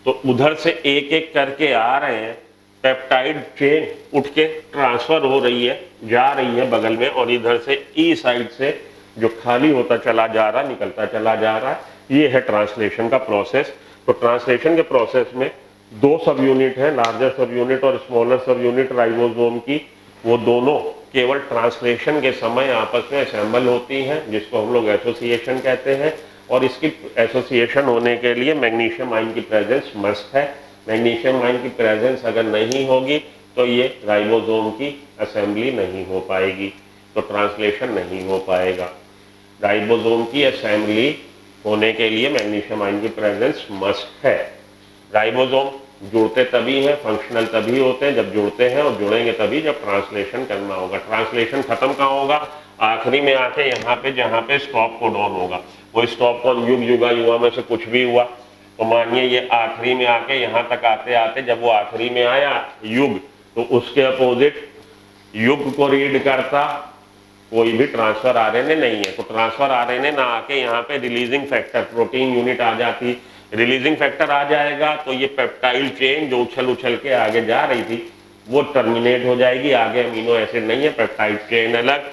तो उधर से एक एक करके आ रहे हैं, पेप्टाइड चेन उठ के ट्रांसफर हो रही है, जा रही है बगल में, और इधर से ई साइड से जो खाली होता चला जा रहा, निकलता चला जा रहा है। ये है ट्रांसलेशन का प्रोसेस। तो ट्रांसलेशन के प्रोसेस में 2 सब यूनिट है, लार्जर सब यूनिट और स्मॉलर सब यूनिट राइबोसोम की। वो दोनों केवल ट्रांसलेशन के समय आपस में असेंबल होती हैं, जिसको हम लोग एसोसिएशन कहते हैं। और इसकी एसोसिएशन होने के लिए मैग्नीशियम आयन की प्रेजेंस मस्ट है। मैग्नीशियम आयन की प्रेजेंस अगर नहीं होगी तो ये राइबोसोम की असेंबली नहीं हो पाएगी, तो ट्रांसलेशन नहीं हो पाएगा। राइबोसोम की असेंबली होने के लिए मैग्नीशियम आयन की प्रेजेंस मस्ट है। राइबोसोम जुड़ते तभी हैं, फंक्शनल तभी होते हैं जब जुड़ते हैं, और जुड़ेंगे तभी जब ट्रांसलेशन करना होगा। ट्रांसलेशन खत्म कहाँ होगा? आखिरी में आके यहाँ पे, जहाँ पे स्टॉप कोडॉन होगा। वो स्टॉप कोडॉन युग युगा युवा में से कुछ भी हुआ, तो मानिए ये आखिरी में आके यहाँ तक आते आते जब वो आखिरी में आया युग, तो उसके अपोजिट युग को रीड करता कोई भी ट्रांसफर आरएनए नहीं है। तो ट्रांसफर आरएनए ना आके यहाँ पे रिलीजिंग फैक्टर प्रोटीन यूनिट आ जाती, रिलीजिंग फैक्टर आ जाएगा, तो ये पेप्टाइल चेन जो उछल उछल के आगे जा रही थी वो टर्मिनेट हो जाएगी। आगे अमीनो एसिड नहीं है, पेप्टाइड चेन अलग,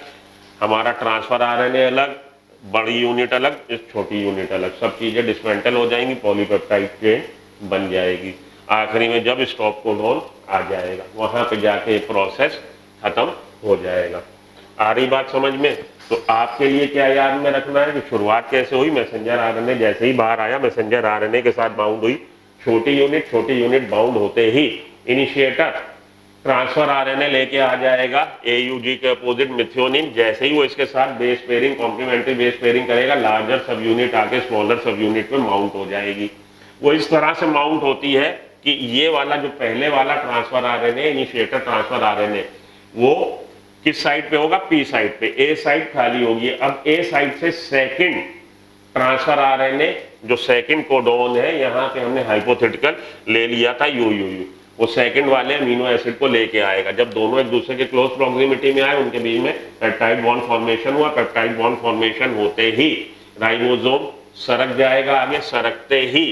हमारा ट्रांसफर आरएनए अलग, बड़ी यूनिट अलग, इस छोटी यूनिट अलग, सब चीजें डिसमेंटल हो जाएंगी, पॉलीपेप्टाइड चेन बन जाएगी। आखिरी में जब स्टॉप कोडॉन आ जाएगा, वहां पे जाके प्रोसेस खत्म हो जाएगा। आ रही बात समझ में? तो आपके लिए क्या याद में रखना है कि शुरुआत कैसे हुई? मैसेंजर आरएनए जैसे ही बाहर आया, मैसेंजर आरएनए के साथ बाउंड हुई, छोटी यूनिट बाउंड होते ही इनिशिएटर ट्रांसफर आरएनए लेके आ जाएगा एयूजी के अपोजिट मिथ्योनिन। जैसे ही वो इसके साथ base pairing, complementary base pairing करेगा, लार्जर सब यूनिट आके स्मॉलर सब यूनिट में माउंट हो जाएगी। वो इस तरह से माउंट होती है कि ये वाला जो पहले वाला transfer RNA, initiator transfer RNA, वो किस साइड पे होगा? पी साइड पे। ए साइड खाली होगी। अब ए साइड से सेकंड ट्रांसफर आरएनए, जो सेकंड कोडॉन है, यहाँ पे हमने हाइपोथेटिकल ले लिया था यू, वो सेकंड वाले अमीनो एसिड को लेके आएगा। जब दोनों एक दूसरे के क्लोज प्रॉक्सिमिटी में आए, उनके बीच में पेप्टाइड बॉन्ड फॉर्मेशन हुआ। पेप्टाइड बॉन्ड फॉर्मेशन होते ही राइबोसोम सरक जाएगा आगे। सरकते ही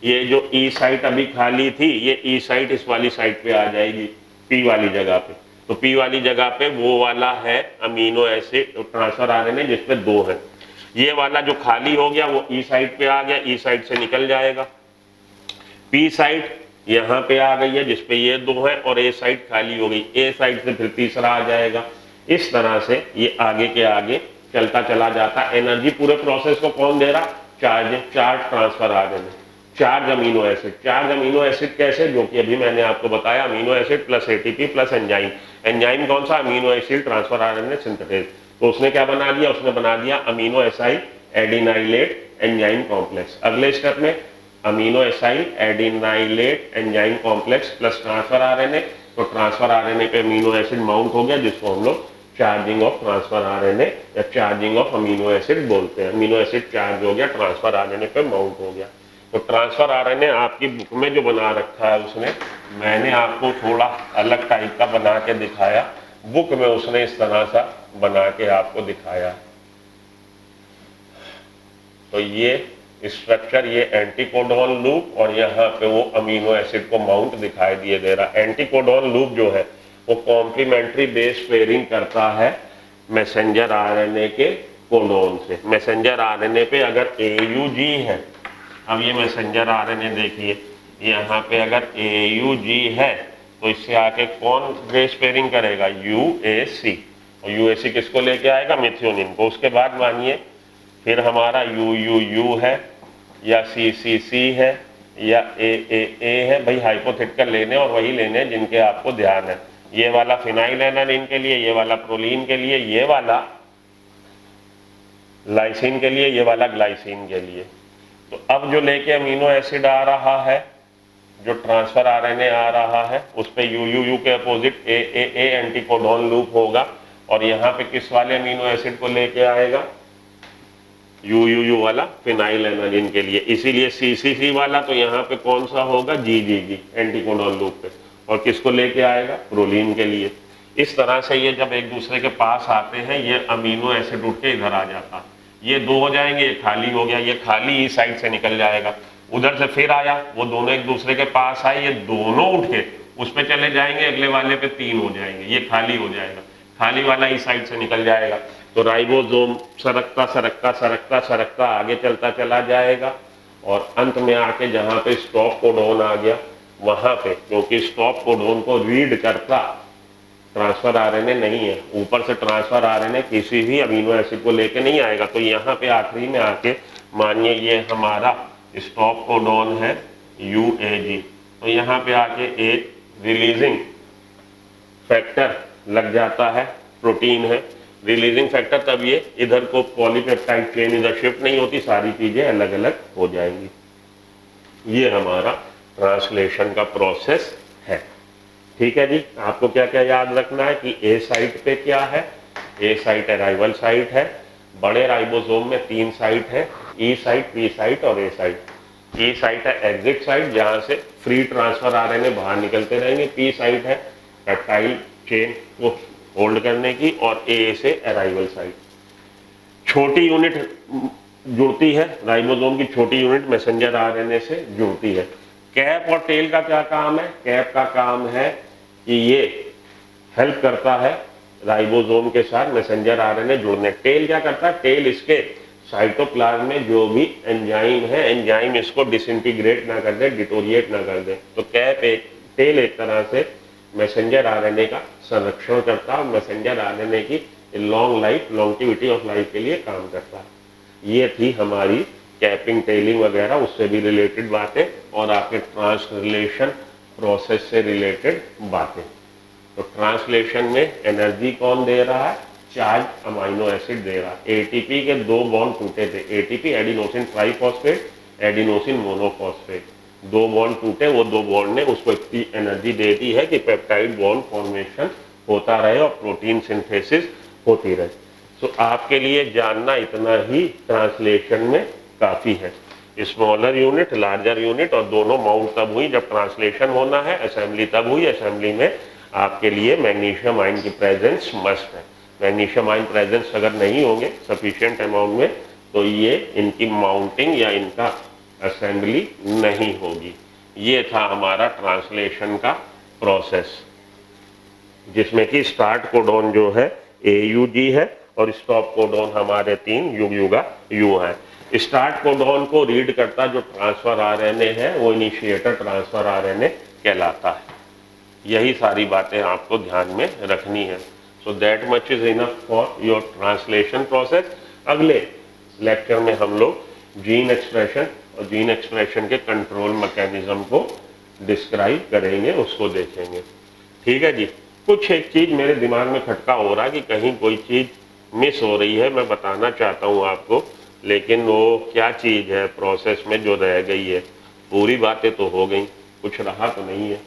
ये जो ई साइट अभी खाली थी, ये ई साइट इस वाली साइट पे आ जाएगी, पी वाली जगह पे। तो पी वाली जगह पे वो वाला है अमीनो एसिड ट्रांसफर आरएनए जिसपे 2 है। ये वाला जो खाली हो गया वो ई साइड पे आ गया, ई साइड से निकल जाएगा। पी साइड यहाँ पे आ गई है जिसपे ये 2 है, और ए साइड खाली हो गई। ए साइड से फिर तीसरा आ जाएगा। इस तरह से ये आगे के आगे चलता चला जाता। एनर्जी पूरे प्रोसेस को कौन दे रहा? Charge transfer RNA, charge amino acid. Charge amino acid कैसे? जो कि अभी मैंने आपको बताया, amino acid plus ATP plus enzyme. Enzyme कौन सा? Amino acid transfer RNA syntheses. तो उसने क्या बना दिया? उसने बना दिया amino acyl adenylate enzyme complex. अगले स्टेप में amino acyl adenylate enzyme complex plus transfer RNA. तो ट्रांसफर आरएनए पे अमीनो एसिड माउंट हो गया, जिसको हम लोग चार्जिंग ऑफ ट्रांसफर आरएनए या चार्जिंग ऑफ अमीनो एसिड बोलते हैं। अमीनो एसिड चार्ज हो गया, ट्रांसफर आरएनए पे माउंट हो गया। तो ट्रांसफर आरएनए आपकी बुक में जो बना रखा है उसने, मैंने आपको थोड़ा अलग टाइप का बना के दिखाया। बुक में उसने इस तरह सा बना के आपको दिखाया। तो ये स्ट्रक्चर, ये एंटीकोडॉन लूप, और यहाँ पे वो अमीनो एसिड को माउंट दिखाई दिए दे रहा। एंटीकोडॉन लूप जो है वो कॉम्प्लीमेंट्री बेस पेयरिंग करता है मैसेंजर आरएनए के कोडॉन से। मैसेंजर आरएनए पे अगर AUG है, अब ये मैसेंजर आरएनए देखिए, यहाँ पे अगर AUG है तो इससे आके कौन बेस पेयरिंग करेगा? UAC। और UAC किसको लेके आएगा? मिथ्योनिन को। उसके बाद मानिए फिर हमारा UUU है, या CCC है या AAA है, भाई हाइपोथेटिकल लेने और वही लेने जिनके आपको ध्यान है। ये वाला फिनाइलएलानिन के लिए, ये वाला प्रोलीन के लिए, ये वाला लाइसिन के लिए, ये वाला ग्लाइसिन के लिए। तो अब जो लेके अमीनो एसिड आ रहा है, जो ट्रांसफर RNA आ रहा है, उस पे UUU के अपोजिट AAA एंटीकोडॉन लूप होगा और यहाँ पे किस वाले अमीनो एसिड को लेके आएगा, UUU वाला फिनाइलएलानिन के लिए। इसीलिए CCC वाला तो यहाँ पे कौन सा होगा, GGG एंटीकोडॉन लूप पे, और किसको लेके आएगा, प्रोलीन के लिए। इस तरह से ये जब एक दूसरे के पास आते हैं, ये अमीनो एसिड उठ के इधर आ जाता, ये दो हो जाएंगे, ये खाली हो गया, ये खाली इस साइड से निकल जाएगा, उधर से फिर आया, वो दोनों एक दूसरे के पास आए, ये दोनों उठ के उस पे चले जाएंगे, अगले वाले पे 3 हो जाएंगे, ये खाली हो जाएगा, खाली वाला इस साइड से निकल जाएगा। तो राइबोसोम सरकता सरकता सरकता सरकता आगे चलता चला जाएगा और अंत में आके जहाँ पे स्टॉप कोडॉन आ गया, वहां पे, क्योंकि स्टॉप कोडॉन को रीड करता ट्रांसफर RNA नहीं है, ऊपर से ट्रांसफर RNA किसी भी अमीनो एसिड को लेके नहीं आएगा, तो यहाँ पे आखिरी में आके मानिए ये हमारा स्टॉप कोडॉन है UAG, तो यहाँ पे आके एक रिलीजिंग फैक्टर लग जाता है, प्रोटीन है रिलीजिंग फैक्टर, तब ये इधर को पॉलीपेप्टाइड चेन इधर शिफ्ट नहीं होती, सारी चीजें अलग अलग हो जाएंगी। ये हमारा ट्रांसलेशन का प्रोसेस है। ठीक है जी, आपको क्या क्या याद रखना है कि A साइट पे क्या है, A साइट अराइवल साइट है, बड़े राइबोसोम में 3 साइट है, E साइट, P साइट और A साइट। E साइट है एग्जिट साइट, जहां से फ्री ट्रांसफर RNA बाहर निकलते रहेंगे, P साइट है पेप्टाइड चेन को होल्ड करने की, और A से अराइवल साइट। छोटी यूनिट जुड़ती है, राइबोसोम की छोटी यूनिट मैसेंजर RNA से जुड़ती है। कैप और टेल का क्या काम है, कैप का काम है कि ये हेल्प करता है राइबोसोम के साथ मैसेंजर RNA जुड़ने। टेल क्या करता है, टेल इसके साइटोप्लाज्म में जो भी एंजाइम है, एंजाइम इसको डिसइंटीग्रेट ना कर दे, डिटोरिएट ना कर दे। तो टेल एक तरह से मैसेंजर RNA का संरक्षण करता है, मैसेंजर RNA की long life, longevity of life के लिए काम करता है। ये थी हमारी कैपिंग, टेलिंग वगैरह उससे भी रिलेटेड बातें और आपके ट्रांसलेशन प्रोसेस से रिलेटेड बातें। तो ट्रांसलेशन में एनर्जी कौन दे रहा है, चार्ज अमाइनो एसिड दे रहा है। ATP के 2 बॉन्ड टूटे थे, ATP adenosine triphosphate, adenosine monophosphate, 2 bond टूटे, वो 2 बॉन्ड ने उसको इतनी एनर्जी दे दी है कि पेप्टाइड बॉन्ड फॉर्मेशन होता रहे और प्रोटीन सिंथेसिस होती रहे। तो आपके लिए जानना इतना ही ट्रांसलेशन में काफी है। स्मॉलर यूनिट, लार्जर यूनिट, और दोनों माउंट तब हुई जब ट्रांसलेशन होना है, असेंबली तब हुई, असेंबली में आपके लिए मैग्नीशियम आयन की प्रेजेंस मस्ट है। मैग्नीशियम आयन प्रेजेंस अगर नहीं होंगे सफिशिएंट अमाउंट में, तो ये इनकी माउंटिंग या इनका असेंबली नहीं होगी। ये था हमारा ट्रांसलेशन का प्रोसेस, जिसमें कि स्टार्ट कोडॉन जो है AUG है और स्टॉप कोडॉन हमारे 3 युगा U है। स्टार्ट कोडॉन को रीड करता जो ट्रांसफर RNA है, वो इनिशिएटर ट्रांसफर RNA कहलाता है। यही सारी बातें आपको ध्यान में रखनी है। So that much is enough for your translation process. अगले लेक्चर में हम लोग जीन एक्सप्रेशन और जीन एक्सप्रेशन के कंट्रोल मैकेनिज्म को डिस्क्राइब करेंगे, उसको देखेंगे। ठीक है जी। कुछ एक चीज मेरे दिमाग में खटका हो रहा है कि कहीं कोई चीज मिस हो रही है, मैं बताना चाहता हूँ आपको, लेकिन वो क्या चीज है प्रोसेस में जो रह गई है। पूरी बातें तो हो गई, कुछ रहा तो नहीं है,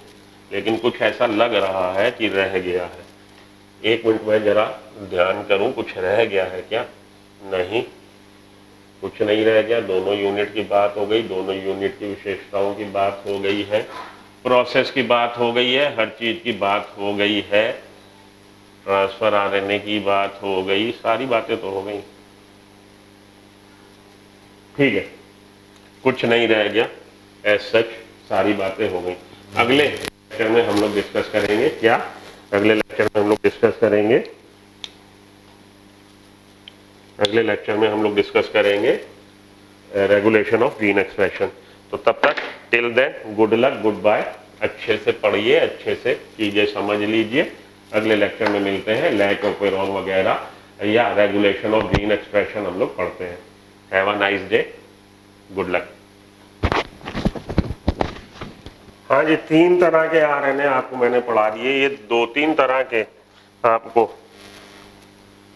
लेकिन कुछ ऐसा लग रहा है कि रह गया है। 1 मिनट में जरा ध्यान करूं, कुछ रह गया है क्या? नहीं, कुछ नहीं रह गया। दोनों यूनिट की बात हो गई, दोनों यूनिट की विशेषताओं की बात हो गई है, प्रोसेस की बात हो गई है, हर चीज की बात हो गई है, ट्रांसफर RNA की बात हो गई, सारी बातें तो हो गई। ठीक है, कुछ नहीं रह गया, एज सच सारी बातें हो गई। अगले लेक्चर में हम लोग डिस्कस करेंगे क्या? अगले लेक्चर में हम लोग डिस्कस करेंगे, अगले लेक्चर में हम लोग डिस्कस करेंगे रेगुलेशन ऑफ जीन एक्सप्रेशन। तो तब तक till then good luck, goodbye. अच्छे से पढ़िए, अच्छे से चीजें समझ लीजिए। अगले लेक्चर में मिलते हैं, लैक ऑफ पेरोन वगैरह या रेगुलेशन ऑफ जीन एक्सप्रेशन हम लोग पढ़ते हैं। Have a nice day, good luck. हाँ जी, 3 तरह के आरएनए आपको मैंने पढ़ा दिए। ये 2-3 तरह के आपको,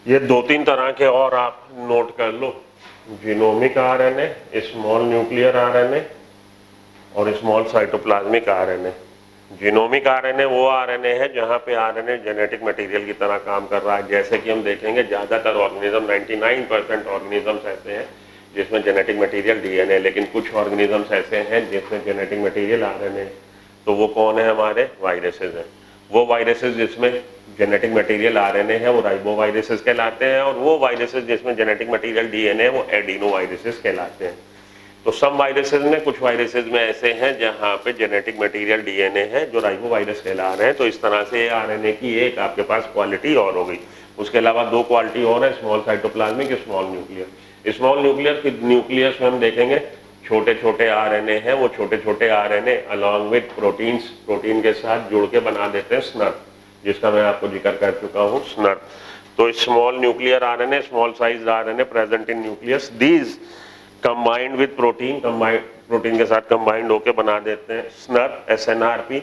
ये 2-3 तरह के और आप नोट कर लो। Genomic RNA, small nuclear RNA और small cytoplasmic RNA. Genomic RNA वो आरएनए है जहाँ पे आरएनए जेनेटिक मटेरियल की तरह काम कर रहा है। जैसे कि हम देखेंगे ज़्यादातर ऑर्गेनिज्म, 99% ऑर्गेनिजम्स ऐसे हैं जिसमें जेनेटिक मटेरियल डीएनए, लेकिन कुछ ऑर्गेनिजम्स ऐसे हैं जिसमें जेनेटिक मटेरियल आरएनए। तो वो कौन है? हमारे वायरसेस हैं। वो वायरसेस जिसमें जेनेटिक मटेरियल आरएनए है वो राइबो वायरसेस कहलाते हैं, और वो वायरसेस जिसमें जेनेटिक मटेरियल डीएनए वो एडिनो वायरसेस कहलाते हैं। तो सम वायरसेस में, कुछ वायरसेस में ऐसे हैं जहाँ पे जेनेटिक मटेरियल डीएनए है जो राइबो वायरस कहला रहे हैं। तो इस तरह से आरएनए की एक आपके पास क्वालिटी और हो गई। उसके अलावा 2 क्वालिटी और है, small cytoplasmic, small nuclear. Small nuclear की न्यूक्लियस में हम देखेंगे छोटे छोटे आरएनए हैं, वो छोटे छोटे RNA along with proteins, protein के साथ जुड़ के बना देते हैं स्नर, जिसका मैं आपको जिक्र कर चुका हूँ, स्नर। तो small nuclear RNA, small size RNA present in nucleus, these combined with protein, protein के साथ कंबाइंड होकर बना देते हैं स्नर, एसएनआरपी,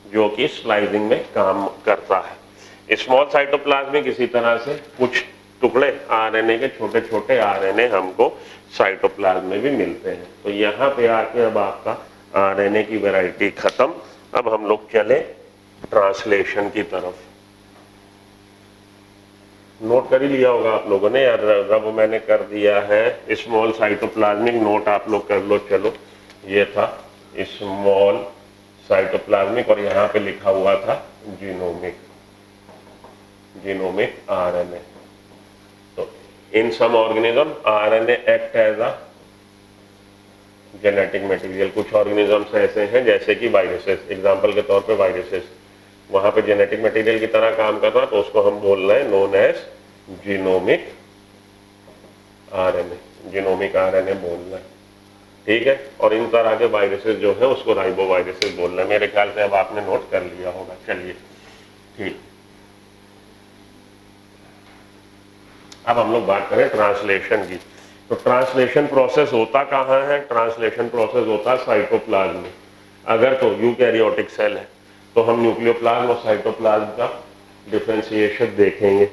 जो कि स्लाइसिंग में काम करता है। स्मॉल साइटोप्लाज्मिक इसी तरह से कुछ टुकड़े आरएनए के, छोटे छोटे आरएनए हमको साइटोप्लाज्म में भी मिलते हैं। तो यहाँ पे आके अब आपका आरएनए की वैरायटी खत्म। अब हम लोग चले ट्रांसलेशन की तरफ। नोट कर ही लिया होगा आप लोगों ने यार, रब मैंने कर दिया है स्मॉल साइटोप्लाज्मिक, नोट आप लोग कर लो। चलो, ये था स्मॉल साइटोप्लाज्मिक और यहाँ पे लिखा हुआ था जीनोमिक, जीनोमिक आरएनए। तो in some organism RNA act as a genetic material. कुछ ऑर्गेनिजम्स ऐसे हैं जैसे कि वायरसेस, एग्जांपल के तौर पे वायरसेस, वहां पे जेनेटिक मटेरियल की तरह काम कर रहा है, तो उसको हम बोल रहे हैं known as genomic RNA, genomic RNA बोल रहे हैं, ठीक है। और इन तरह के वायरसेस जो है उसको राइबो वायरसेस बोल रहे हैं। मेरे ख्याल से अब आपने नोट कर लिया होगा। चलिए, ठीक। अब हम लोग बात करें ट्रांसलेशन की। तो ट्रांसलेशन प्रोसेस होता कहाँ है? ट्रांसलेशन प्रोसेस होता है साइटोप्लाज्म में। अगर तो यूकैरियोटिक सेल है तो हम न्यूक्लियोप्लाज्म और साइटोप्लाज्म का डिफरेंशिएशन देखेंगे।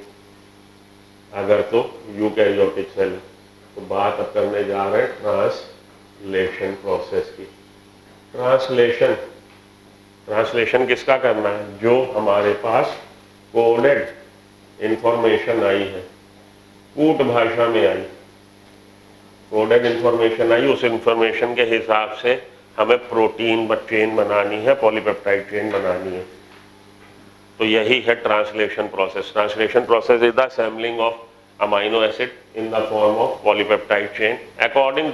अगर तो यूकैरियोटिक सेल है तो बात अब करने जा रहे हैं ट्रांसलेशन प्रोसेस की। ट्रांसलेशन, ट्रांसलेशन किसका करना है? जो हमारे पास कोडेड इंफॉर्मेशन आई है, कूट भाषा में आई, कोडेड इंफॉर्मेशन आई, उस इंफॉर्मेशन के हिसाब से हमें प्रोटीन चेन बनानी है, पॉलीपेप्टाइड चेन बनानी है। तो यही है translation process. Translation process is the assembling of amino acid in the form of polypeptide chain according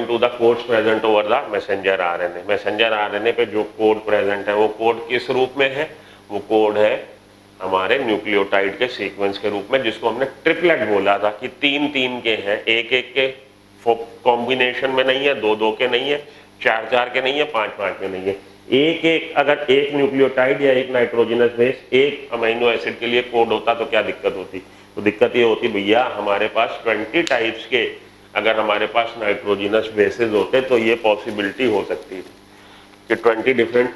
to the codes present over the messenger RNA. Messenger RNA पे जो code present है वो code किस रूप में है? वो कोड है हमारे न्यूक्लियोटाइड के सीक्वेंस के रूप में, जिसको हमने ट्रिपलेट बोला था कि 3-3 के हैं, 1-1 के कॉम्बिनेशन में नहीं है, 2-2 के नहीं है, 4-4 के नहीं है, 5-5 के नहीं है, 1-1। अगर एक न्यूक्लियोटाइड या एक नाइट्रोजनस बेस एक अमीनो एसिड के लिए कोड होता तो क्या दिक्कत होती? तो दिक्कत ये होती भैया, हमारे पास 20 टाइप्स के अगर हमारे पास नाइट्रोजनस बेसेस होते तो ये पॉसिबिलिटी हो सकती थी कि 20 डिफरेंट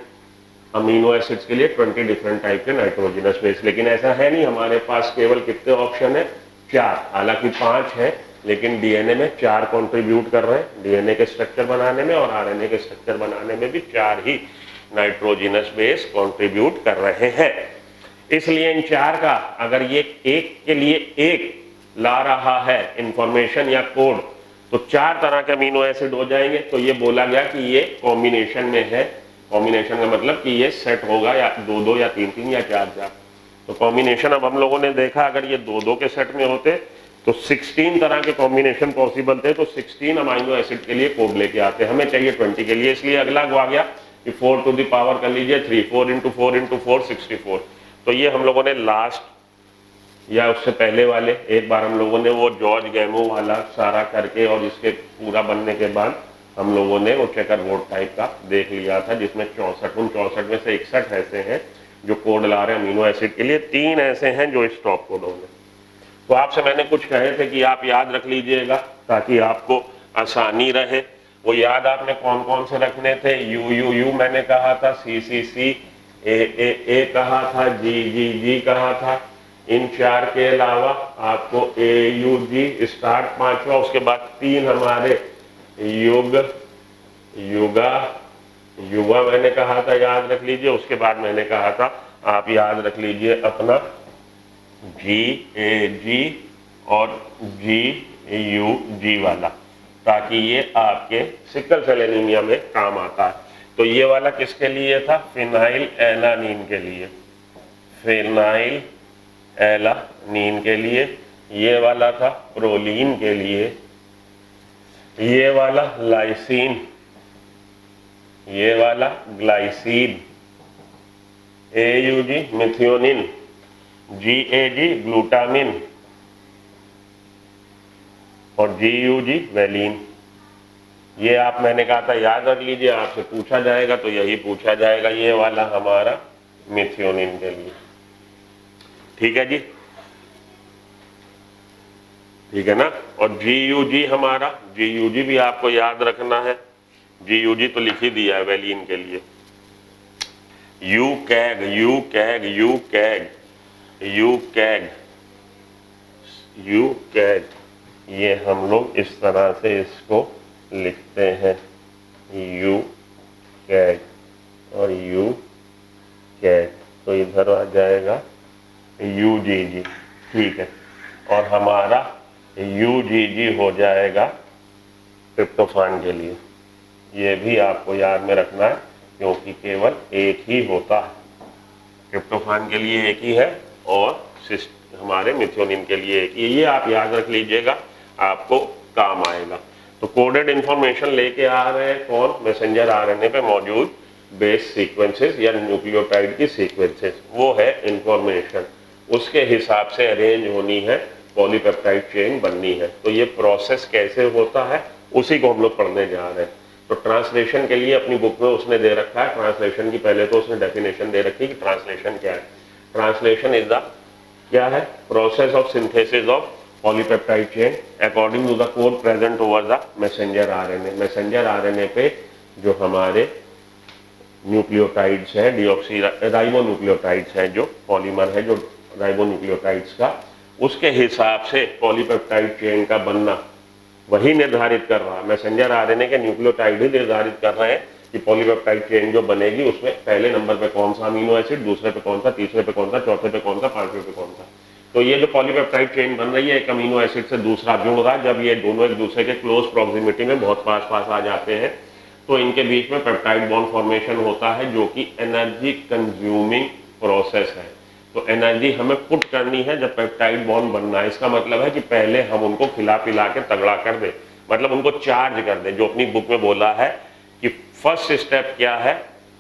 अमीनो एसिड्स के लिए 20 डिफरेंट टाइप के नाइट्रोजनस बेस। लेकिन ऐसा है नहीं, हमारे पास केवल कितने ऑप्शन है? 4। हालांकि 5 है लेकिन डीएनए में 4 कंट्रीब्यूट कर रहे हैं, डीएनए के स्ट्रक्चर बनाने में और आरएनए के स्ट्रक्चर बनाने में भी 4 ही नाइट्रोजनस बेस कंट्रीब्यूट कर रहे हैं। इसलिए इन 4 का अगर ये एक के लिए एक ला रहा है इंफॉर्मेशन या कोड, तो 4 तरह के अमीनो एसिड हो जाएंगे। तो ये बोला गया कि ये कॉम्बिनेशन में है। कॉम्बिनेशन का मतलब कि ये सेट होगा या 2-2 या 3-3 या 4-4। तो कॉम्बिनेशन अब हम लोगों ने देखा, अगर ये 2-2 के सेट में होते तो 16 तरह के कॉम्बिनेशन पॉसिबल थे। तो 16 अमीनो एसिड के लिए कोड लेके आते, हमें चाहिए 20 के लिए। इसलिए अगला आ गया कि 4 टू द पावर कर लीजिए 3, 4 इंटू 4 इंटू 4 64। तो ये हम लोगों ने लास्ट या उससे पहले वाले एक बार हम लोगों ने वो जॉर्ज गैमो वाला सारा करके और इसके पूरा बनने के बाद हम लोगों ने वो चेकर बोर्ड टाइप का देख लिया था, जिसमें 64 में से 61 ऐसे हैं जो कोड ला रहे हैं अमीनो एसिड के लिए, 3 ऐसे हैं जो स्टॉप कोड होंगे। तो आपसे मैंने कुछ कहे थे कि आप याद रख लीजिएगा ताकि आपको आसानी रहे। वो याद आपने कौन कौन से रखने थे? यू यू यू मैंने कहा था, सी सी सी, ए कहा था, जी जी जी कहा था। इन 4 के अलावा आपको ए यू जी स्टार्ट 5वां, उसके बाद 3 हमारे युग, युगा, युवा मैंने कहा था, याद रख लीजिए। उसके बाद मैंने कहा था आप याद रख लीजिए अपना जी ए जी और जी यू जी वाला, ताकि ये आपके सिकल सेल एनीमिया में काम आता है। तो ये वाला किसके लिए था? फिनाइल एलानीन के लिए, फिनाइल एलानीन के लिए। ये वाला था प्रोलीन के लिए, ये वाला लाइसीन, ये वाला glycine, AUG methionine, GAG glutamine और GUG वेलिन। ये आप मैंने कहा था याद रख लीजिए, आपसे पूछा जाएगा तो यही पूछा जाएगा, ये वाला हमारा मिथियोनिन के लिए। ठीक है जी, ठीक है ना। और GUG हमारा, GUG भी आपको याद रखना है। GUG तो लिख ही दिया है वेलिन के लिए। You CAG, you CAG, you CAG, you CAG, you CAG, ये हम लोग इस तरह से इसको लिखते हैं, यू कैग और यू कैग। तो इधर आ जाएगा UGG, ठीक है। और हमारा UGG हो जाएगा ट्रिप्टोफान के लिए। ये भी आपको याद में रखना है, क्योंकि केवल एक ही होता है। ट्रिप्टोफान के लिए एक ही है और हमारे मिथियोनिन के लिए एक ही है। ये आप याद रख लीजिएगा, आपको काम आएगा। तो कोडेड इंफॉर्मेशन लेके आ रहे हैं कौन? मैसेंजर आरएनए पे मौजूद बेस सीक्वेंसेस या न्यूक्लियोटाइड की सीक्वेंसेस, वो है इंफॉर्मेशन। उसके हिसाब से अरेंज होनी है, पॉलीपेप्टाइड चेन बननी है। तो ये प्रोसेस कैसे होता है उसी को हम लोग पढ़ने जा रहे हैं। तो ट्रांसलेशन के लिए अपनी बुक में उसने दे रखा है, ट्रांसलेशन की पहले तो उसने डेफिनेशन दे रखी है कि ट्रांसलेशन क्या है। ट्रांसलेशन इज द क्या है? Process of synthesis of polypeptide chain according to the code present over the messenger RNA. Messenger RNA पे जो हमारे न्यूक्लियोटाइड्स हैं, डीऑक्सी राइबो न्यूक्लियोटाइड्स हैं, जो पॉलीमर है जो राइबो न्यूक्लियोटाइड्स का, उसके हिसाब से पॉलीपेप्टाइड चेन का बनना वही निर्धारित कर रहा है। मैसेंजर आरएनए के न्यूक्लियोटाइड ही निर्धारित कर रहे हैं कि पॉलीपेप्टाइड चेन जो बनेगी उसमें पहले नंबर पे कौन सा अमीनो एसिड, दूसरे पे कौन सा, तीसरे पे कौन सा, चौथे पे कौन सा, पांचवें पे कौन सा। तो ये जो पॉलीपेप्टाइड चेन बन रही है, एक अमीनो एसिड से दूसरा जुड़ रहा है। जब ये दोनों एक दूसरे के क्लोज प्रॉक्सिमिटी में बहुत पास पास आ जाते हैं तो इनके बीच में पेप्टाइड बॉन्ड फॉर्मेशन होता है, जो कि एनर्जी कंज्यूमिंग प्रोसेस है। तो एनर्जी हमें पुट करनी है जब पेप्टाइड बॉन्ड बनना है। इसका मतलब है कि पहले हम उनको खिला पिला के तगड़ा कर दे, मतलब उनको चार्ज कर दे। जो अपनी बुक में बोला है कि फर्स्ट स्टेप क्या है?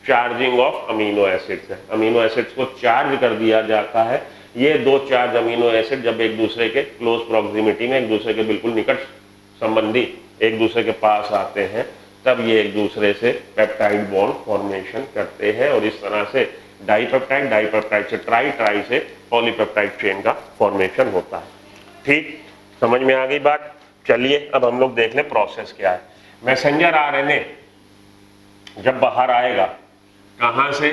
चार्जिंग ऑफ अमीनो एसिड्स है। अमीनो एसिड्स को चार्ज कर दिया जाता है। ये दो चार्ज अमीनो एसिड जब एक दूसरे के क्लोज प्रॉक्सिमिटी में, एक दूसरे के बिल्कुल निकट संबंधी, एक दूसरे के पास आते हैं, तब ये एक दूसरे से पेप्टाइड बॉन्ड फॉर्मेशन करते हैं। और इस तरह से डाइपेप्टाइड, डाइपेप्टाइड से ट्राई, ट्राई से पॉलीपेप्टाइड चेन का फॉर्मेशन होता है। ठीक, समझ में आ गई बात? चलिए अब हम लोग देख लें प्रोसेस क्या है। मैसेंजर आरएनए जब बाहर आएगा, कहां से?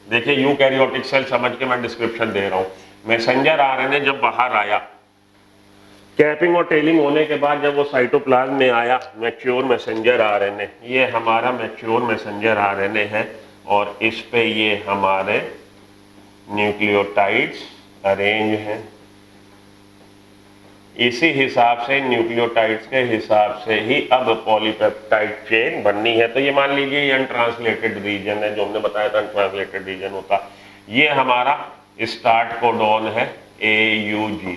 देखिए यूकैरियोटिक सेल समझ के मैं डिस्क्रिप्शन दे रहा हूं। मैसेंजर आरएनए जब बाहर आया, कैपिंग और टेलिंग होने के बाद जब वो साइटोप्लाज्म में आया, मैच्योर मैसेंजर आरएनए, ये हमारा मैच्योर मैसेंजर आरएनए है और इस पे ये हमारे न्यूक्लियोटाइड्स अरेंज हैं। इसी हिसाब से न्यूक्लियोटाइड्स के हिसाब से ही अब पॉलीपेप्टाइड चेन बननी है। तो ये मान लीजिए ये अनट्रांसलेटेड रीजन है, जो हमने बताया था अनट्रांसलेटेड रीजन होता। ये हमारा स्टार्ट कोडॉन है AUG,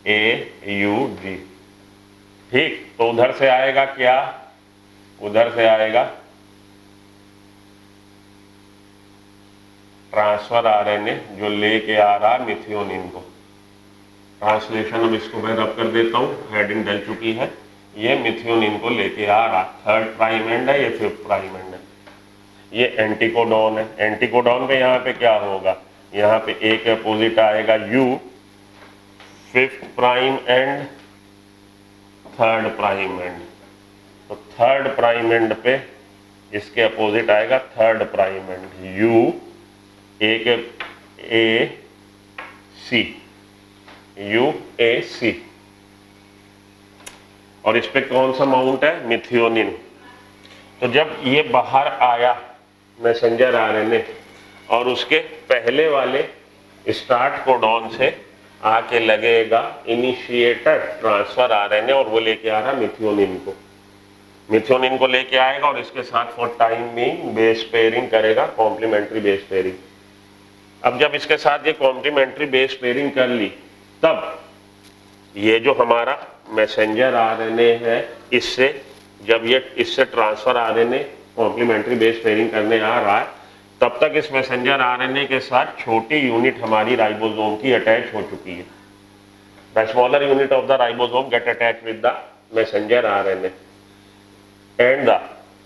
AUG। ठीक, तो उधर से आएगा क्या? उधर से आएगा ट्रांसफर आरएनए जो लेके आ रहा मिथियोनिन को। ट्रांसलेशन अब इसको मैं रब कर देता हूं, हेडिंग डल चुकी है। ये मिथियोनिन को लेके आ रहा, 3rd प्राइम एंड है, ये 5th प्राइम एंड है। ये एंटीकोडॉन है। एंटीकोडॉन पे यहाँ पे क्या होगा? यहाँ पे A के अपोजिट आएगा U, 5th prime end, third prime end. तो थर्ड प्राइम एंड पे इसके अपोजिट आएगा third prime end, U A C, U A C. और इस पे कौन सा माउंट है? मिथियोनिन। तो जब ये बाहर आया मैसेंजर आरएनए और उसके पहले वाले स्टार्ट कोडॉन से आके लगेगा इनिशिएटर ट्रांसफर आरएनए और वो लेके आ रहा मिथियोनिन को, मिथियोनिन को लेके आएगा और इसके साथ for time being base pairing करेगा, कॉम्प्लीमेंट्री बेस पेयरिंग। अब जब इसके साथ ये कॉम्प्लीमेंट्री बेस पेयरिंग कर ली, तब ये जो हमारा मैसेंजर आरएनए है, इससे जब ये इससे transfer RNA complementary base pairing करने आ रहा है, तब तक इस मैसेंजर आरएनए के साथ छोटी यूनिट हमारी राइबोसोम की अटैच हो चुकी है। The smaller unit of the ribosome get attach with the messenger RNA and the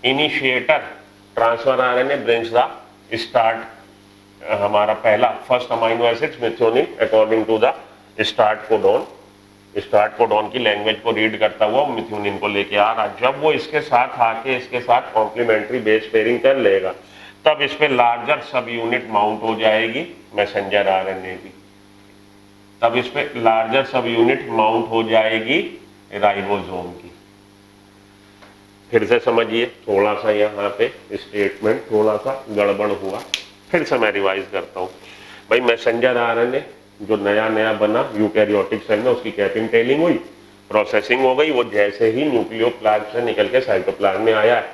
initiator transfer RNA brings the start हमारा पहला first amino acids methionine according to the start codon. Start codon की language को read करता हुआ methionine को लेके आ रहा। जब वो इसके साथ आके इसके साथ कॉम्प्लीमेंट्री बेस पेयरिंग कर लेगा, तब इस पे लार्जर सब यूनिट माउंट हो जाएगी मैसेंजर आरएनए की, तब इस पे लार्जर सब यूनिट माउंट हो जाएगी राइबोसोम की। फिर से समझिए, थोड़ा सा यहाँ पे स्टेटमेंट थोड़ा सा गड़बड़ हुआ, फिर से मैं रिवाइज करता हूँ। भाई मैसेंजर आरएनए जो नया नया बना यूकैरियोटिक सेल में, उसकी कैपिंग टेलिंग हुई, प्रोसेसिंग हो गई, वो जैसे ही न्यूक्लियोप्लाज्म से निकल के साइटोप्लाज्म में आया है,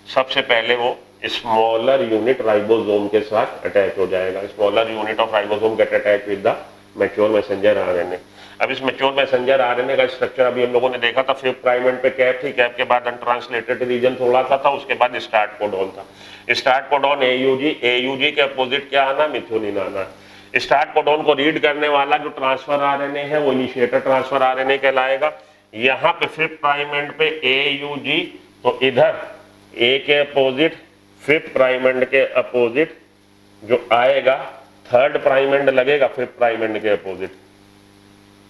सबसे पहले वो स्मॉलर यूनिट राइबोसोम के साथ अटैच हो जाएगा। Smaller unit of ribosome get attach with the mature messenger RNA. अब इस मैच्योर मैसेंजर आरएनए का स्ट्रक्चर अभी हम लोगों ने देखा था, 5th प्राइम एंड पे कैप थी, कैप के बाद अनट्रांसलेटेड रीजन थोड़ा सा था, उसके बाद स्टार्ट कोडॉन था। स्टार्ट कोडॉन एयूजी, एयूजी के अपोजिट क्या आना? मिथियोनिन आना। स्टार्ट कोडॉन को रीड करने वाला जो ट्रांसफर आरएनए है वो इनिशिएटर ट्रांसफर आरएनए कहलाएगा। यहाँ पे 5th प्राइम एंड पे एयूजी, तो इधर ए के अपोजिट 5th प्राइम एंड के अपोजिट जो आएगा 3rd प्राइम एंड लगेगा 5th प्राइम एंड के अपोजिट।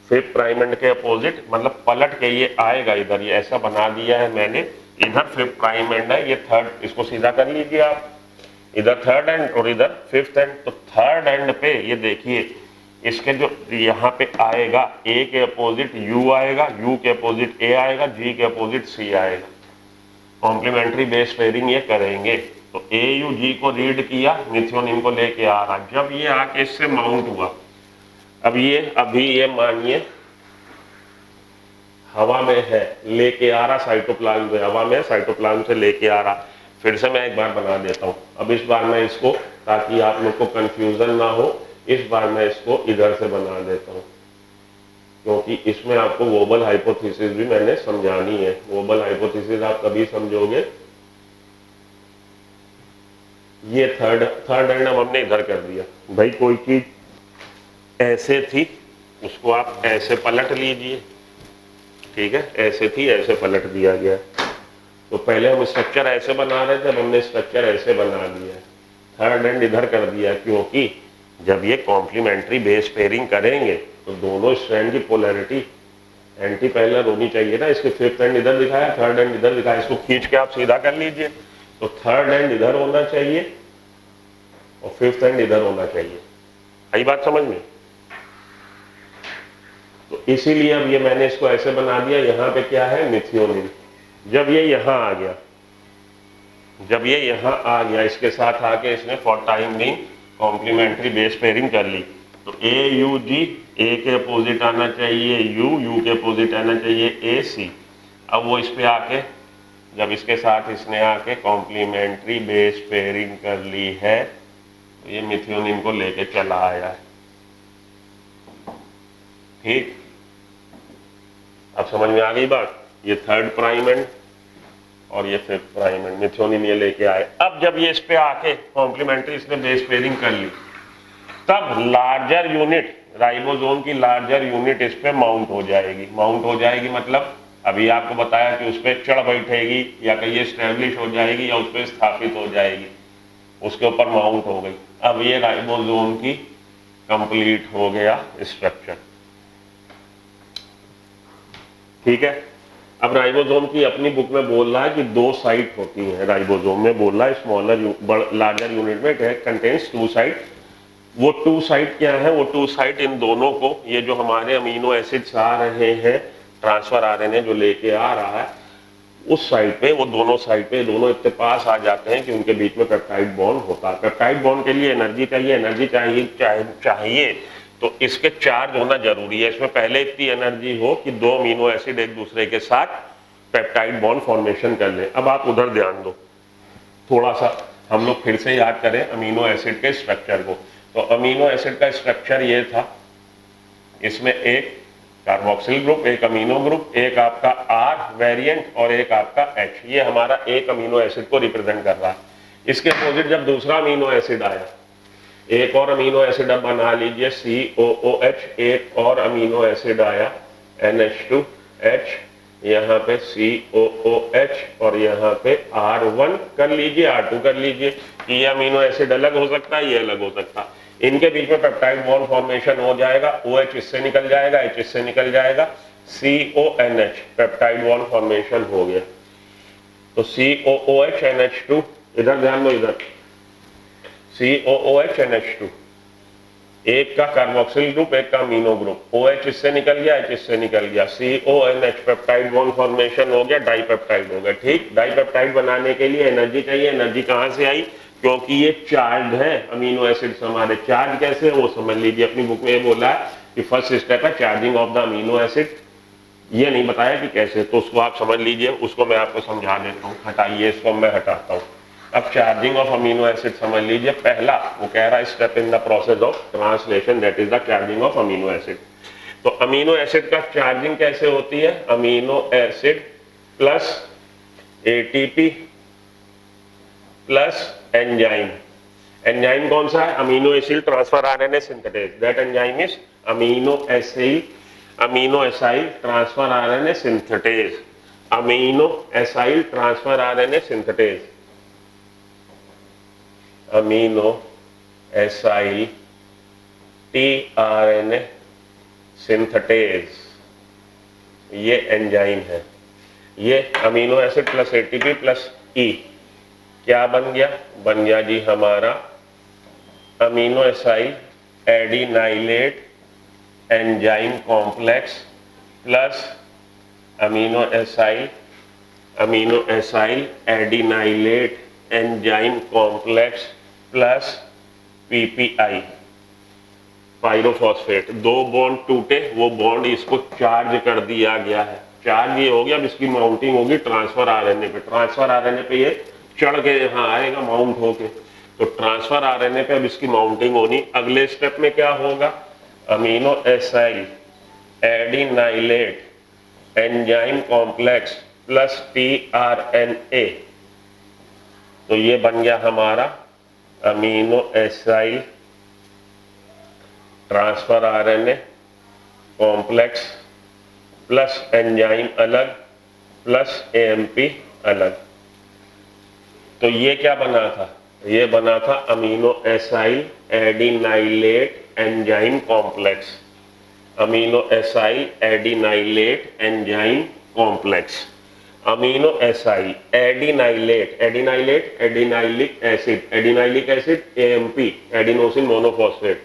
5th प्राइम एंड के अपोजिट मतलब पलट के ये आएगा इधर, ये ऐसा बना दिया है मैंने, इधर 5th प्राइम एंड है, ये 3rd, इसको सीधा कर लीजिए आप, इधर 3rd एंड और इधर 5th एंड। तो 3rd एंड पे ये देखिए इसके जो यहाँ पे आएगा, ए के अपोजिट यू आएगा, यू के अपोजिट ए आएगा, जी के अपोजिट सी आएगा। कॉम्प्लीमेंट्री बेस पेयरिंग ये करेंगे। तो ए यू जी को रीड किया, मिथियोनिन को लेके आ रहा, जब ये आके इससे माउंट हुआ, अब ये अभी ये मानिए हवा में है, लेके आ रहा साइटोप्लाज्म से, हवा में साइटोप्लाज्म से लेके आ रहा। फिर से मैं एक बार बना देता हूँ, अब इस बार मैं इसको, ताकि आप लोग को कंफ्यूजन ना हो, इस बार मैं इसको इधर से बना देता हूँ, क्योंकि इसमें आपको वोबल हाइपोथेसिस भी मैंने समझानी है। वोबल हाइपोथेसिस आप कभी समझोगे, ये थर्ड एंड हमने इधर कर दिया। भाई कोई चीज ऐसे थी, उसको आप ऐसे पलट लीजिए, ठीक है, ऐसे थी ऐसे पलट दिया गया। तो पहले हम स्ट्रक्चर ऐसे बना रहे थे, अब हमने स्ट्रक्चर ऐसे बना दिया है, 3rd एंड इधर कर दिया, क्योंकि जब ये कॉम्प्लीमेंट्री बेस पेयरिंग करेंगे तो दोनों स्ट्रैंड की पोलैरिटी एंटी पैरेलल होनी चाहिए ना। इसके 5th एंड इधर दिखाया, 3rd एंड इधर दिखाया, इसको खींच के आप सीधा कर लीजिए। तो 3rd एंड इधर होना चाहिए और 5th एंड इधर होना चाहिए। आई बात समझ में? तो इसीलिए अब ये मैंने इसको ऐसे बना दिया, यहाँ पे क्या है? मिथियोनिन। जब ये यहाँ आ गया, जब ये यहाँ आ गया, इसके साथ आके इसने for time being complementary base pairing कर ली। तो ए यू जी, ए के अपोजिट आना चाहिए यू, यू के अपोजिट आना चाहिए ए सी। अब वो इस पे आके, जब इसके साथ इसने आके कॉम्प्लीमेंट्री बेस पेयरिंग कर ली है, तो ये मिथियोनिन को लेके चला आया है। ठीक, अब समझ में आ गई बात? ये 3rd प्राइम एंड और ये 5th प्राइम एंड, मिथियोनिन ये लेके आए। अब जब ये इस पे आके कॉम्प्लीमेंट्री इसने बेस पेयरिंग कर ली, तब लार्जर यूनिट, राइबोसोम की लार्जर यूनिट इस पे माउंट हो जाएगी। माउंट हो जाएगी मतलब अभी आपको बताया कि उस पर चढ़ बैठेगी, या कहीं स्टैब्लिश हो जाएगी, या उस पर स्थापित हो जाएगी, उसके ऊपर माउंट हो गई। अब ये राइबोसोम की कंप्लीट हो गया स्ट्रक्चर। ठीक है, अब राइबोसोम की अपनी बुक में बोल रहा है कि 2 साइट होती हैं राइबोसोम में, बोल रहा है स्मॉलर लार्जर यूनिट में कंटेन्स 2 साइट। वो 2 साइट क्या है, वो 2 साइट इन दोनों को, ये जो हमारे अमीनो एसिड्स आ रहे हैं ट्रांसफर आरएनए जो लेके आ रहा है, उस साइड पे, वो दोनों साइड पे दोनों इतने पास आ जाते हैं कि उनके बीच में पेप्टाइड बॉन्ड होता है। पेप्टाइड बॉन्ड के लिए एनर्जी चाहिए, एनर्जी चाहिए तो इसके चार्ज होना जरूरी है। इसमें पहले इतनी एनर्जी हो कि 2 अमीनो एसिड एक दूसरे के साथ पेप्टाइड बॉन्ड फॉर्मेशन कर ले। अब आप उधर ध्यान दो, थोड़ा सा हम लोग फिर से याद करें अमीनो एसिड के स्ट्रक्चर को। तो अमीनो एसिड का स्ट्रक्चर ये था, इसमें एक कार्बोक्सिल ग्रुप, एक अमीनो ग्रुप, एक आपका R वेरिएंट और एक आपका H। ये हमारा एक अमीनो एसिड को रिप्रेजेंट कर रहा है। इसके अपोजिट जब दूसरा अमीनो एसिड आया, एक और अमीनो एसिड अब बना लीजिए COOH, एक और अमीनो एसिड आया NH2H, यहाँ पे COOH और यहाँ पे R1 कर लीजिए, R2 कर लीजिए कि ये अमीनो एसिड अलग हो सकता है, ये अलग हो सकता है। इनके बीच में पेप्टाइड बॉन्ड फॉर्मेशन हो जाएगा, OH इससे निकल जाएगा, H इससे निकल जाएगा, CONH पेप्टाइड बॉन्ड फॉर्मेशन हो गया। तो COOH NH2, इधर ध्यान दो, इधर COOH NH2, एक का कार्बोक्सिल ग्रुप, एक का अमीनो ग्रुप, OH इससे निकल गया, H इससे निकल गया, CONH पेप्टाइड बॉन्ड फॉर्मेशन हो गया, डाइपेप्टाइड हो गया। ठीक, डाइपेप्टाइड बनाने के लिए एनर्जी चाहिए। एनर्जी कहाँ से आई, क्योंकि ये चार्ज है अमीनो एसिड्स हमारे। चार्ज कैसे है वो समझ लीजिए, अपनी बुक में ये बोला है कि फर्स्ट स्टेप है charging of the amino acid, ये नहीं बताया कि कैसे, तो उसको आप समझ लीजिए, उसको मैं आपको समझा देता हूँ। हटाइए इसको, मैं हटाता हूँ। अब चार्जिंग ऑफ अमीनो एसिड समझ लीजिए। पहला वो कह रहा है step in the process of translation, that is the charging of amino acid. तो अमीनो एसिड का चार्जिंग कैसे होती है, amino acid plus ATP plus enzyme. Enzyme कौन सा है, amino acid transfer RNA synthetase, that enzyme is amino acyl transfer RNA synthetase, amino acyl transfer RNA synthetase, amino acyl tRNA synthetase, ये enzyme है। ये amino acid plus ATP plus E क्या बन गया, बन गया जी हमारा amino acyl adenylate enzyme complex plus amino acyl adenylate enzyme complex plus PPI pyrophosphate. 2 bond टूटे, वो बॉन्ड इसको चार्ज कर दिया गया है। चार्ज ये हो गया, अब इसकी माउंटिंग होगी ट्रांसफर आरएनए पे। ट्रांसफर आरएनए पे ये चढ़ के यहाँ आएगा माउंट होके, तो ट्रांसफर आरएनए पे अब इसकी माउंटिंग होनी। अगले स्टेप में क्या होगा, amino acyl adenylate enzyme complex plus tRNA, तो ये बन गया हमारा amino acyl transfer RNA complex plus enzyme अलग प्लस AMP अलग। तो ये क्या बना था, ये बना था amino acyl adenylate enzyme complex, amino acyl adenylate enzyme complex, amino acyl adenylate adenylic acid AMP adenosine monophosphate.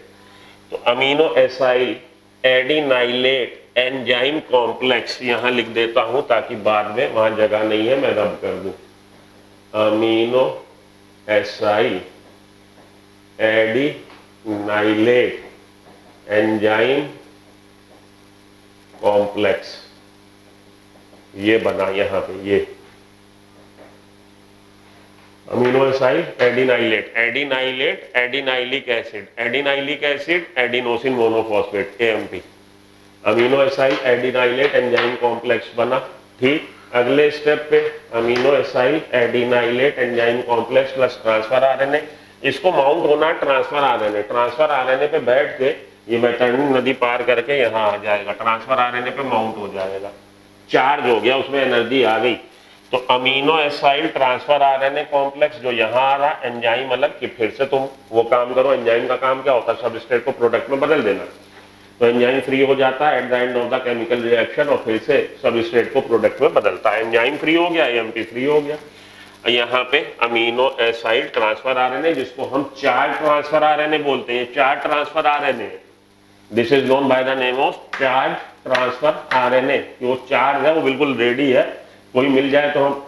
तो amino acyl adenylate enzyme complex यहां लिख देता हूं ताकि बाद में वहां जगह नहीं है मैं रब कर दूं। Amino acyl adenylate enzyme complex, ये बना यहां पे, ये amino acyl adenylic acid adenosine monophosphate AMP, amino acyl adenylate enzyme complex बना। ठीक, अगले स्टेप पे amino acyl adenylate enzyme complex plus transfer RNA, इसको माउंट होना ट्रांसफर आरएनए। ट्रांसफर आरएनए पे बैठ के ये बैतरणी नदी पार करके यहाँ आ जाएगा, ट्रांसफर आरएनए पे माउंट हो जाएगा, चार्ज हो गया, उसमें एनर्जी आ गई। तो amino acyl transfer RNA complex जो यहाँ आ रहा, एंजाइम अलग, कि फिर से तुम वो काम करो। एंजाइम का काम क्या होता है, सबस्ट्रेट को प्रोडक्ट में बदल देना। तो एंजाइम फ्री हो जाता है at the end of the chemical reaction और फिर से सबस्ट्रेट को प्रोडक्ट में बदलता है। एंजाइम फ्री हो गया, एएमपी फ्री हो गया। यहाँ पे अमीनो एसाइड ट्रांसफर आरएनए, जिसको हम चार्ज ट्रांसफर आरएनए बोलते हैं, charge transfer RNA, this is known by the name of charge transfer RNA. वो चार्ज है, वो बिल्कुल रेडी है, कोई मिल जाए तो हम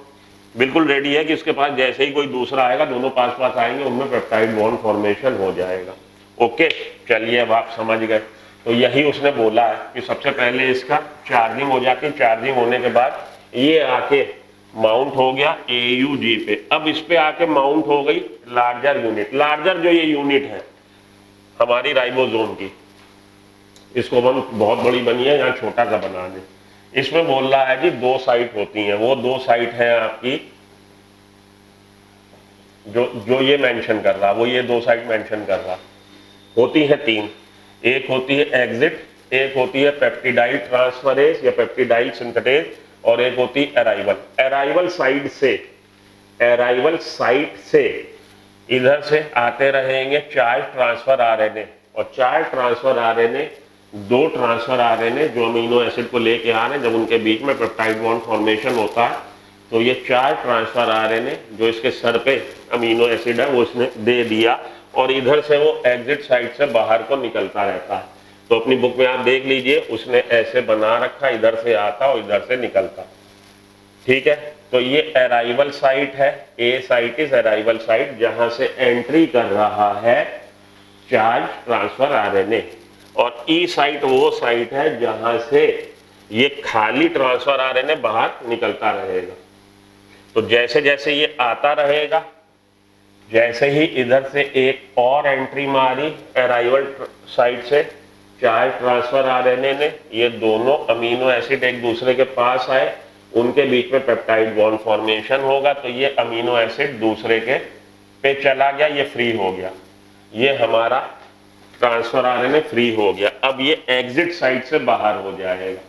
बिल्कुल रेडी है कि इसके पास जैसे ही कोई दूसरा आएगा, दोनों पास पास आएंगे, उनमें पेप्टाइड बॉन्ड फॉर्मेशन हो जाएगा। ओके, चलिए अब आप समझ गए। तो यही उसने बोला है कि सबसे पहले इसका चार्जिंग हो जाती है, चार्जिंग होने के बाद ये आके माउंट हो गया AUG पे। अब इस पे आके माउंट हो गई लार्जर यूनिट। लार्जर जो ये यूनिट है हमारी राइबोसोम की, इसको हम बहुत बड़ी बनी है, यहाँ छोटा सा बना दें। इसमें बोल रहा है जी 2 साइट होती हैं। वो 2 साइट है आपकी जो ये मेंशन कर रहा, वो ये 2 साइट मेंशन कर रहा, होती है 3। एक होती है एग्जिट, एक होती है पेप्टिडाइल ट्रांसफरेज या पेप्टिडाइल सिंथेटेज, और एक होती है अराइवल। अराइवल साइट से इधर से आते रहेंगे चार्ज ट्रांसफर आरएनए, और charge transfer RNA 2 transfer RNA जो अमीनो एसिड को लेके आ रहे हैं, जब उनके बीच में पेप्टाइड बॉन्ड फॉर्मेशन होता है तो ये चार्ज ट्रांसफर आरएनए जो इसके सर पे अमीनो एसिड है वो इसने दे दिया, और इधर से वो एग्जिट साइड से बाहर को निकलता रहता है। तो अपनी बुक में आप देख लीजिए, उसने ऐसे बना रखा, इधर से आता और इधर से निकलता। ठीक है, तो ये अराइवल साइट है। ए साइट इज अराइवल साइट, जहां से एंट्री कर रहा है चार्ज ट्रांसफर आरएनए, और ई साइट वो साइट है जहां से ये खाली ट्रांसफर आरएनए बाहर निकलता रहेगा। तो जैसे जैसे ये आता रहेगा, जैसे ही इधर से एक और एंट्री मारी अराइवल साइट से चार्ज ट्रांसफर आरएनए ने, ये दोनों अमीनो एसिड एक दूसरे के पास आए, उनके बीच में पेप्टाइड बॉन्ड फॉर्मेशन होगा, तो ये अमीनो एसिड दूसरे के पे चला गया, ये फ्री हो गया, ये हमारा ट्रांसफर आरएनए फ्री हो गया। अब ये एग्जिट साइट से बाहर हो जाएगा,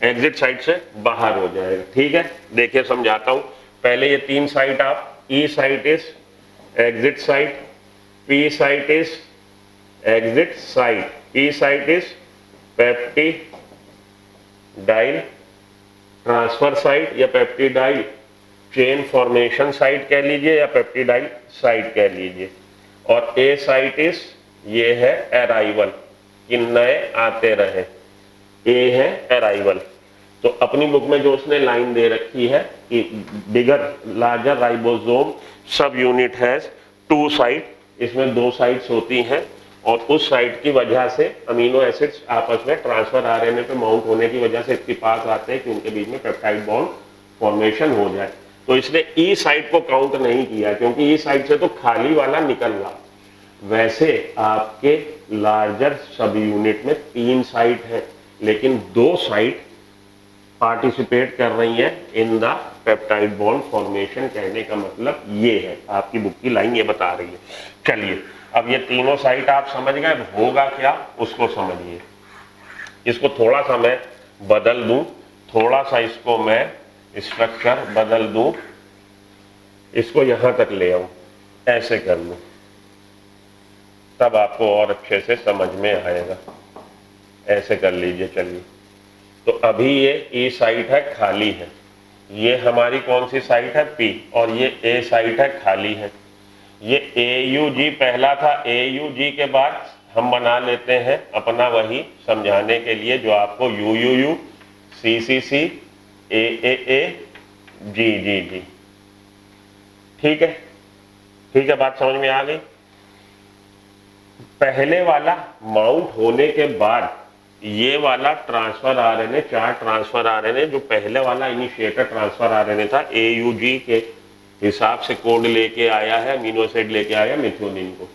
एग्जिट साइट से बाहर हो जाएगा। ठीक है, देखिए समझाता हूं। पहले ये 3 साइट आप, E site is exit site, P site is exit site, E site is peptidyl transfer site या पेप्टिडाइल चेन फॉर्मेशन साइट कह लीजिए या पेप्टिडाइल साइट कह लीजिए, और ए साइट इज, ये है अराइवल, कि नए आते रहे, ए है अराइवल। तो अपनी बुक में जो उसने लाइन दे रखी है कि bigger larger ribosome sub unit has 2 site, इसमें 2 साइट्स होती हैं, और उस साइट की वजह से अमीनो एसिड्स आपस में ट्रांसफर आरएनए पे माउंट होने की वजह से इसके पास आते हैं कि उनके बीच में पेप्टाइड बॉन्ड फॉर्मेशन हो जाए। तो इसने ई साइट को काउंट नहीं किया, क्योंकि ई साइट से तो खाली वाला निकल रहा। वैसे आपके लार्जर सब यूनिट में 3 साइट है, लेकिन 2 साइट पार्टिसिपेट कर रही है in the peptide bond formation. कहने का मतलब ये है, आपकी बुक की लाइन ये बता रही है। चलिए, अब ये तीनों साइट आप समझ गए, होगा क्या उसको समझिए। इसको थोड़ा सा मैं बदल दूं, थोड़ा सा इसको मैं स्ट्रक्चर बदल दूं, इसको यहां तक ले आऊं, ऐसे कर लूं, तब आपको और अच्छे से समझ में आएगा। ऐसे कर लीजिए। चलिए, तो अभी ये ई साइट है, खाली है, ये हमारी कौन सी साइट है, पी, और ये ए साइट है, खाली है। ये AUG पहला था, AUG के बाद हम बना लेते हैं अपना वही समझाने के लिए जो आपको UUU, CCC, AAA, GGG। ठीक है, ठीक है, बात समझ में आ गई। पहले वाला माउंट होने के बाद ये वाला ट्रांसफर आरएनए, 4 ट्रांसफर आरएनए, जो पहले वाला इनिशिएटर ट्रांसफर आरएनए था, AUG के हिसाब से कोड लेके आया है, अमीनो एसिड लेके आया मिथ्योनिन को।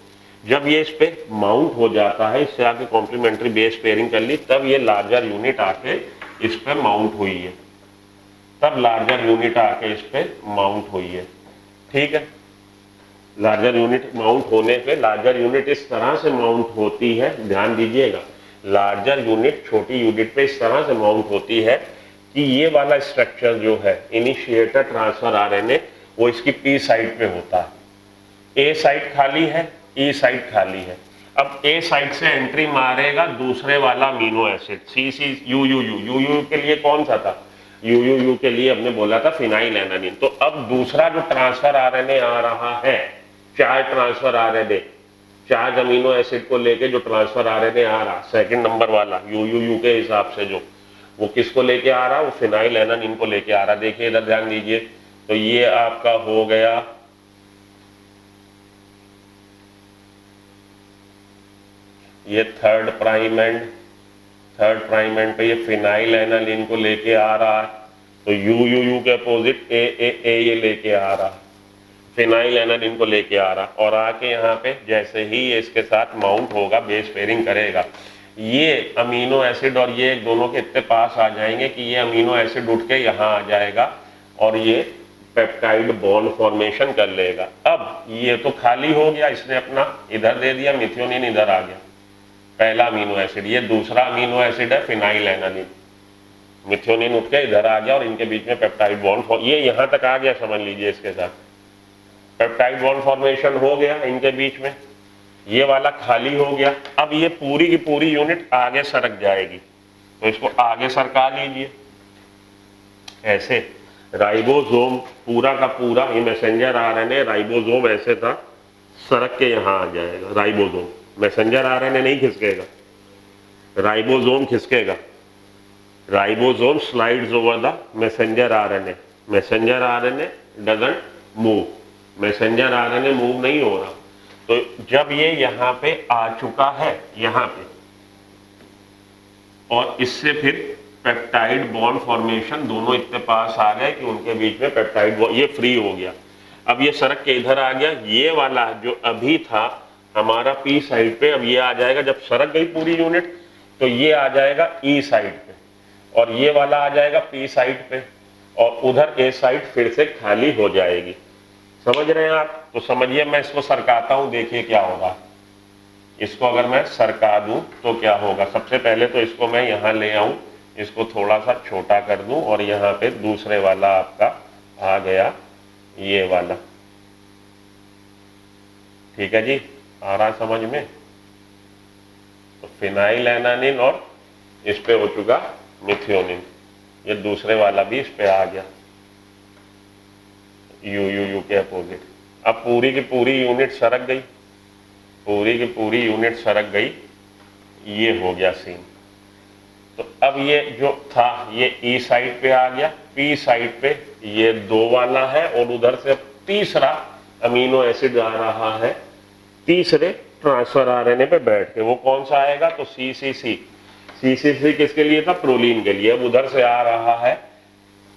जब ये इस पे माउंट हो जाता है, इससे आके कॉम्प्लीमेंट्री बेस पेयरिंग कर ली, तब ये लार्जर यूनिट आके इस पे माउंट हुई है, तब लार्जर यूनिट आके इस पे माउंट हुई है। ठीक है, लार्जर यूनिट माउंट होने पे, लार्जर यूनिट इस तरह से माउंट होती है, ध्यान दीजिएगा, लार्जर यूनिट छोटी यूनिट पे इस तरह से माउंट होती है कि ये वाला स्ट्रक्चर जो है इनिशिएटर ट्रांसफर आरएनए, वो इसकी पी साइट पे होता है। ए साइट खाली है, ई साइट खाली है। अब ए साइड से एंट्री मारेगा दूसरे वाला amino acid C C U U U U U के लिए कौन सा था, यू यू यू के लिए हमने बोला था फिनाइल एनालिन। तो अब दूसरा जो ट्रांसफर आरएनए आ रहा है, charge transfer RNA, charge amino acid को लेके जो ट्रांसफर आरएनए आ रहा सेकंड नंबर वाला यू यू यू के हिसाब से, जो वो किसको लेके आ रहा, वो फिनाइल एनालिन को लेके आ रहा। देखिए इधर ध्यान दीजिए, तो ये आपका हो गया ये थर्ड प्राइम एंड पे ये फिनाइल एनालिन को लेके आ रहा है। तो यू यू यू के अपोजिट ए ये लेके आ रहा, फिनाइल एनालिन को लेके आ रहा, और आके यहाँ पे जैसे ही ये इसके साथ माउंट होगा, बेस पेयरिंग करेगा, ये अमीनो एसिड और ये दोनों के इतने पास आ जाएंगे कि ये अमीनो एसिड उठ के यहाँ आ जाएगा और ये पेप्टाइड बॉन्ड फॉर्मेशन कर लेगा। अब ये तो खाली हो गया, इसने अपना इधर दे दिया, मिथियोनिन इधर आ गया, पहला अमीनो एसिड। ये दूसरा अमीनो एसिड है फिनाइल एनालिन, मिथियोनिन उठ के इधर आ गया और इनके बीच में पेप्टाइड बॉन्ड, ये यहाँ तक आ गया, समझ लीजिए इसके साथ पेप्टाइड बॉन्ड फॉर्मेशन हो गया इनके बीच में, ये वाला खाली हो गया। अब ये पूरी की पूरी यूनिट आगे सरक जाएगी, तो इसको आगे सरका लीजिए ऐसे। राइबोसोम पूरा का पूरा, ये मैसेंजर आरएनए राइबोसोम ऐसे था, सरक के यहाँ आ जाएगा राइबोसोम। मैसेंजर आरएनए नहीं खिसकेगा, राइबोसोम खिसकेगा। Ribosome slides over the messenger RNA, messenger RNA doesn't move, messenger RNA move नहीं हो रहा। तो जब ये यहाँ पे आ चुका है यहाँ पे, और इससे फिर पेप्टाइड बॉन्ड फॉर्मेशन, दोनों इतने पास आ गए कि उनके बीच में पेप्टाइड बॉन्ड, ये फ्री हो गया। अब ये सरक के इधर आ गया, ये वाला जो अभी था हमारा पी साइड पे, अब ये आ जाएगा, जब सरक गई पूरी यूनिट तो ये आ जाएगा ई साइड पे, और ये वाला आ जाएगा पी साइड पे, और उधर ए साइड फिर से खाली हो जाएगी। समझ रहे हैं आप? तो समझिए, मैं इसको सरकाता हूं, देखिए क्या होगा। इसको अगर मैं सरका दूं तो क्या होगा। सबसे पहले तो इसको मैं यहाँ ले आऊं, इसको थोड़ा सा छोटा कर दूं, और यहाँ पे दूसरे वाला आपका आ गया, ये वाला। ठीक है जी, आ रहा समझ में? तो फिनाइल एनालिन और इस पे हो चुका मिथियोनिन, ये दूसरे वाला भी इस पे आ गया, यू यू यू के अपोजिट। अब पूरी की पूरी यूनिट सरक गई, पूरी की पूरी यूनिट सरक गई, ये हो गया सीन। तो अब ये जो था ये ई साइड पे आ गया, पी साइड पे ये दो वाला है, और उधर से तीसरा अमीनो एसिड आ रहा है तीसरे ट्रांसफर आरएनए पे बैठ के। वो कौन सा आएगा? तो सीसीसी। सीसीसी किसके लिए था? प्रोलीन के लिए। अब उधर से आ रहा है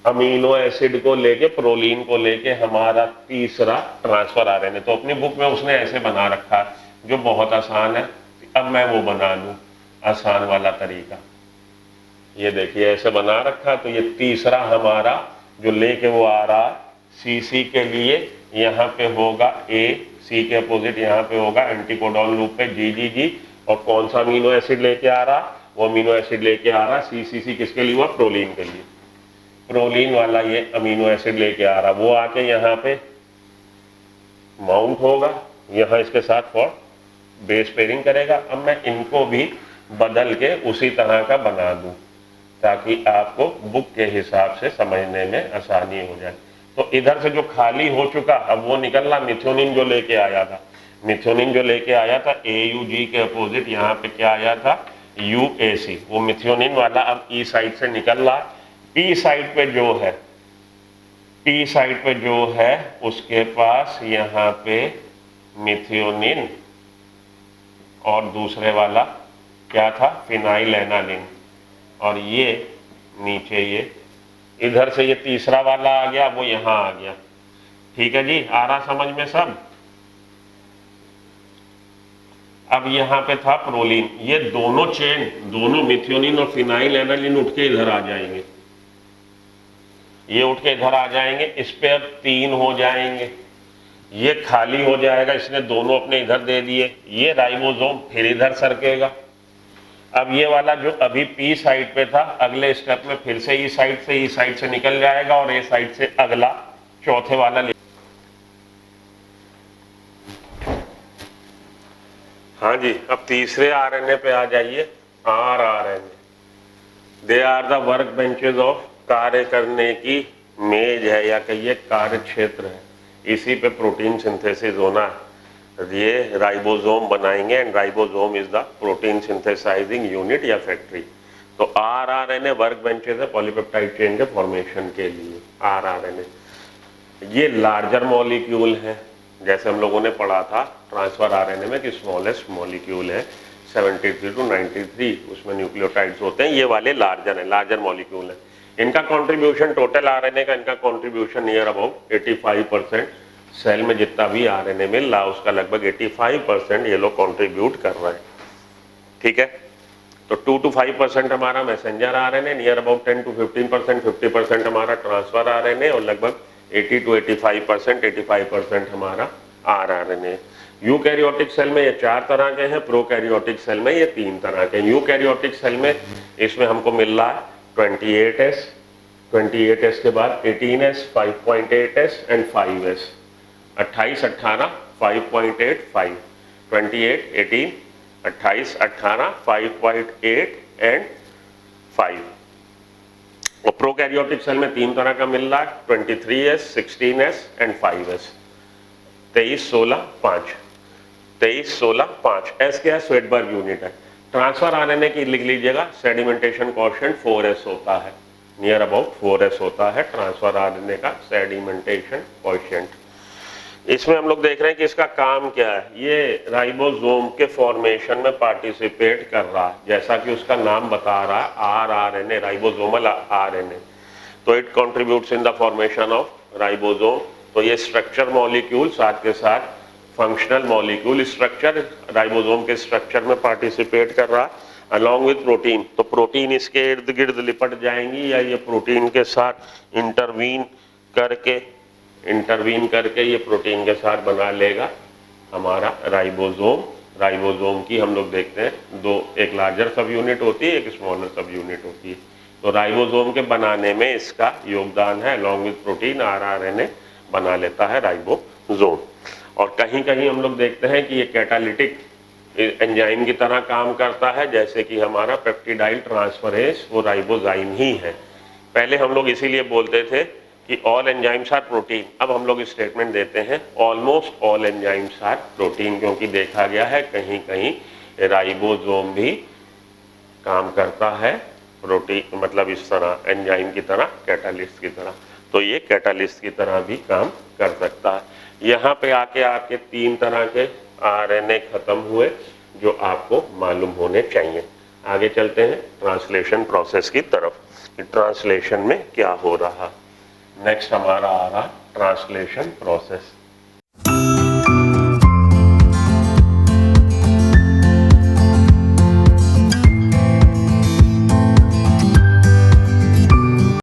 अमीनो एसिड को लेके, प्रोलीन को लेके हमारा तीसरा ट्रांसफर आरएनए। तो अपनी बुक में उसने ऐसे बना रखा है, जो बहुत आसान है। अब मैं वो बना लूं आसान वाला तरीका। ये देखिए ऐसे बना रखा, तो ये तीसरा हमारा जो लेके वो आ रहा सीसी के लिए, यहाँ पे होगा ए, सी के अपोजिट यहाँ पे होगा एंटीकोडॉन लूप पे जी जी जी, और कौन सा अमीनो एसिड लेके आ रहा? वो अमीनो एसिड लेके आ रहा सी सी सी, किसके लिए हुआ? प्रोलीन के लिए। प्रोलीन वाला ये अमीनो एसिड लेके आ रहा, वो आके यहाँ पे माउंट होगा, यहाँ इसके साथ फॉर बेस पेयरिंग करेगा। अब मैं इनको भी बदल के उसी तरह का बना दूं, ताकि आपको बुक के हिसाब से समझने में आसानी हो जाए। तो इधर से जो खाली हो चुका, अब वो निकल रहा मिथियोनिन जो लेके आया था। मिथियोनिन जो लेके आया था AUG के अपोजिट यहाँ पे क्या आया था? UAC। वो मिथियोनिन वाला अब ई साइड से निकल रहा। पी साइड पे जो है, पी साइड पे जो है उसके पास यहाँ पे मिथियोनिन, और दूसरे वाला क्या था? Phenyl aniline. और ये नीचे ये इधर से ये तीसरा वाला आ गया, वो यहाँ आ गया। ठीक है जी, आ रहा समझ में सब? अब यहाँ पे था प्रोलीन, ये दोनों चेन, दोनों मिथियोनिन और फिनाइल एनालिन उठ के इधर आ जाएंगे, ये उठ के इधर आ जाएंगे। इस पे अब 3 हो जाएंगे, ये खाली हो जाएगा, इसने दोनों अपने इधर दे दिए। ये राइबोसोम फिर इधर सरकेगा। अब ये वाला जो अभी पी साइड पे था, अगले स्टेप में फिर से ई साइड से निकल जाएगा, और ए साइड से अगला चौथे वाला हाँ जी, अब तीसरे आरएनए पे आ जाइए, rRNA. They are the workbenches of, कार्य करने की मेज है या कहिए कार्य क्षेत्र है, इसी पे प्रोटीन सिंथेसिस होना है। ये राइबोसोम बनाएंगे and ribosome is the protein synthesising unit या फैक्ट्री। तो आरआरएनए वर्क बेंचेज है पॉलीपेप्टाइड चेन के फॉर्मेशन के लिए। आरआरएनए ये लार्जर मॉलिक्यूल है, जैसे हम लोगों ने पढ़ा था ट्रांसफर आरएनए में कि स्मॉलेस्ट मॉलिक्यूल है 73 टू 93, उसमें न्यूक्लियोटाइड्स होते हैं, ये वाले लार्जर है, लार्जर मॉलिक्यूल है। इनका कंट्रीब्यूशन टोटल आरएनए का, इनका कंट्रीब्यूशन नियर अबाउट 85%। सेल में जितना भी आरएनए मिल रहा उसका लगभग 85% ये लोग कंट्रीब्यूट कर रहे हैं। ठीक है, तो 2 to 5% हमारा messenger RNA, near about 10 to 15%, 50% हमारा ट्रांसफर आरएनए और लगभग 80 to 85% हमारा आरआरएनए। यूकैरियोटिक सेल में ये 4 तरह के हैं, प्रोकैरियोटिक सेल में ये 3 तरह के हैं। यूकैरियोटिक सेल में इसमें हमको मिल रहा है 28S, 28S के बाद 18S, 5.8S and 5S, 28, 18, 5.8, 5, 28, 18, 28, 18, 5.8 and 5। और प्रोकैरियोटिक सेल में 3 तरह का मिल रहा है 23S, 16S and 5S। 23, 16, 5, 23, 16, 5। S क्या है? स्वेटबर्ग यूनिट है। ट्रांसफर आरएनए की लिख लीजिएगा, सेडिमेंटेशन कोएफिशिएंट 4S होता है, नियर अबाउट 4S होता है ट्रांसफर आरएनए का सेडिमेंटेशन कोएफिशिएंट। इसमें हम लोग देख रहे हैं कि इसका काम क्या है। ये राइबोसोम के फॉर्मेशन में पार्टिसिपेट कर रहा है, जैसा कि उसका नाम बता रहा है, आरआरएनए, राइबोसोमल आरएनए। तो it contributes in the formation of ribosome. तो ये स्ट्रक्चर मॉलिक्यूल साथ के साथ फंक्शनल मॉलिक्यूल स्ट्रक्चर, राइबोसोम के स्ट्रक्चर में पार्टिसिपेट कर रहा है अलॉन्ग विथ प्रोटीन। तो प्रोटीन इसके इर्द गिर्द लिपट जाएंगी या ये प्रोटीन के साथ इंटरवीन करके ये प्रोटीन के साथ बना लेगा हमारा राइबोसोम। राइबोसोम की हम लोग देखते हैं दो, एक लार्जर सब यूनिट होती है, एक स्मॉलर सब यूनिट होती है। तो राइबोसोम के बनाने में इसका योगदान है, अलॉन्ग विथ प्रोटीन आरआरएनए बना लेता है राइबोसोम। और कहीं कहीं हम लोग देखते हैं कि ये कैटालिटिक एंजाइम की तरह काम करता है, जैसे कि हमारा पेप्टिडाइल ट्रांसफरेज वो राइबोजाइम ही है। पहले हम लोग इसीलिए बोलते थे कि ऑल एंजाइम्स आर प्रोटीन, अब हम लोग स्टेटमेंट देते हैं almost all enzymes are protein, क्योंकि देखा गया है कहीं कहीं राइबोसोम भी काम करता है प्रोटीन, मतलब इस तरह एंजाइम की तरह, कैटालिस्ट की तरह। तो ये कैटालिस्ट की तरह भी काम कर सकता है। यहाँ पे आके आपके 3 तरह के आरएनए खत्म हुए जो आपको मालूम होने चाहिए। आगे चलते हैं ट्रांसलेशन प्रोसेस की तरफ, ट्रांसलेशन में क्या हो रहा। नेक्स्ट हमारा आ रहा ट्रांसलेशन प्रोसेस।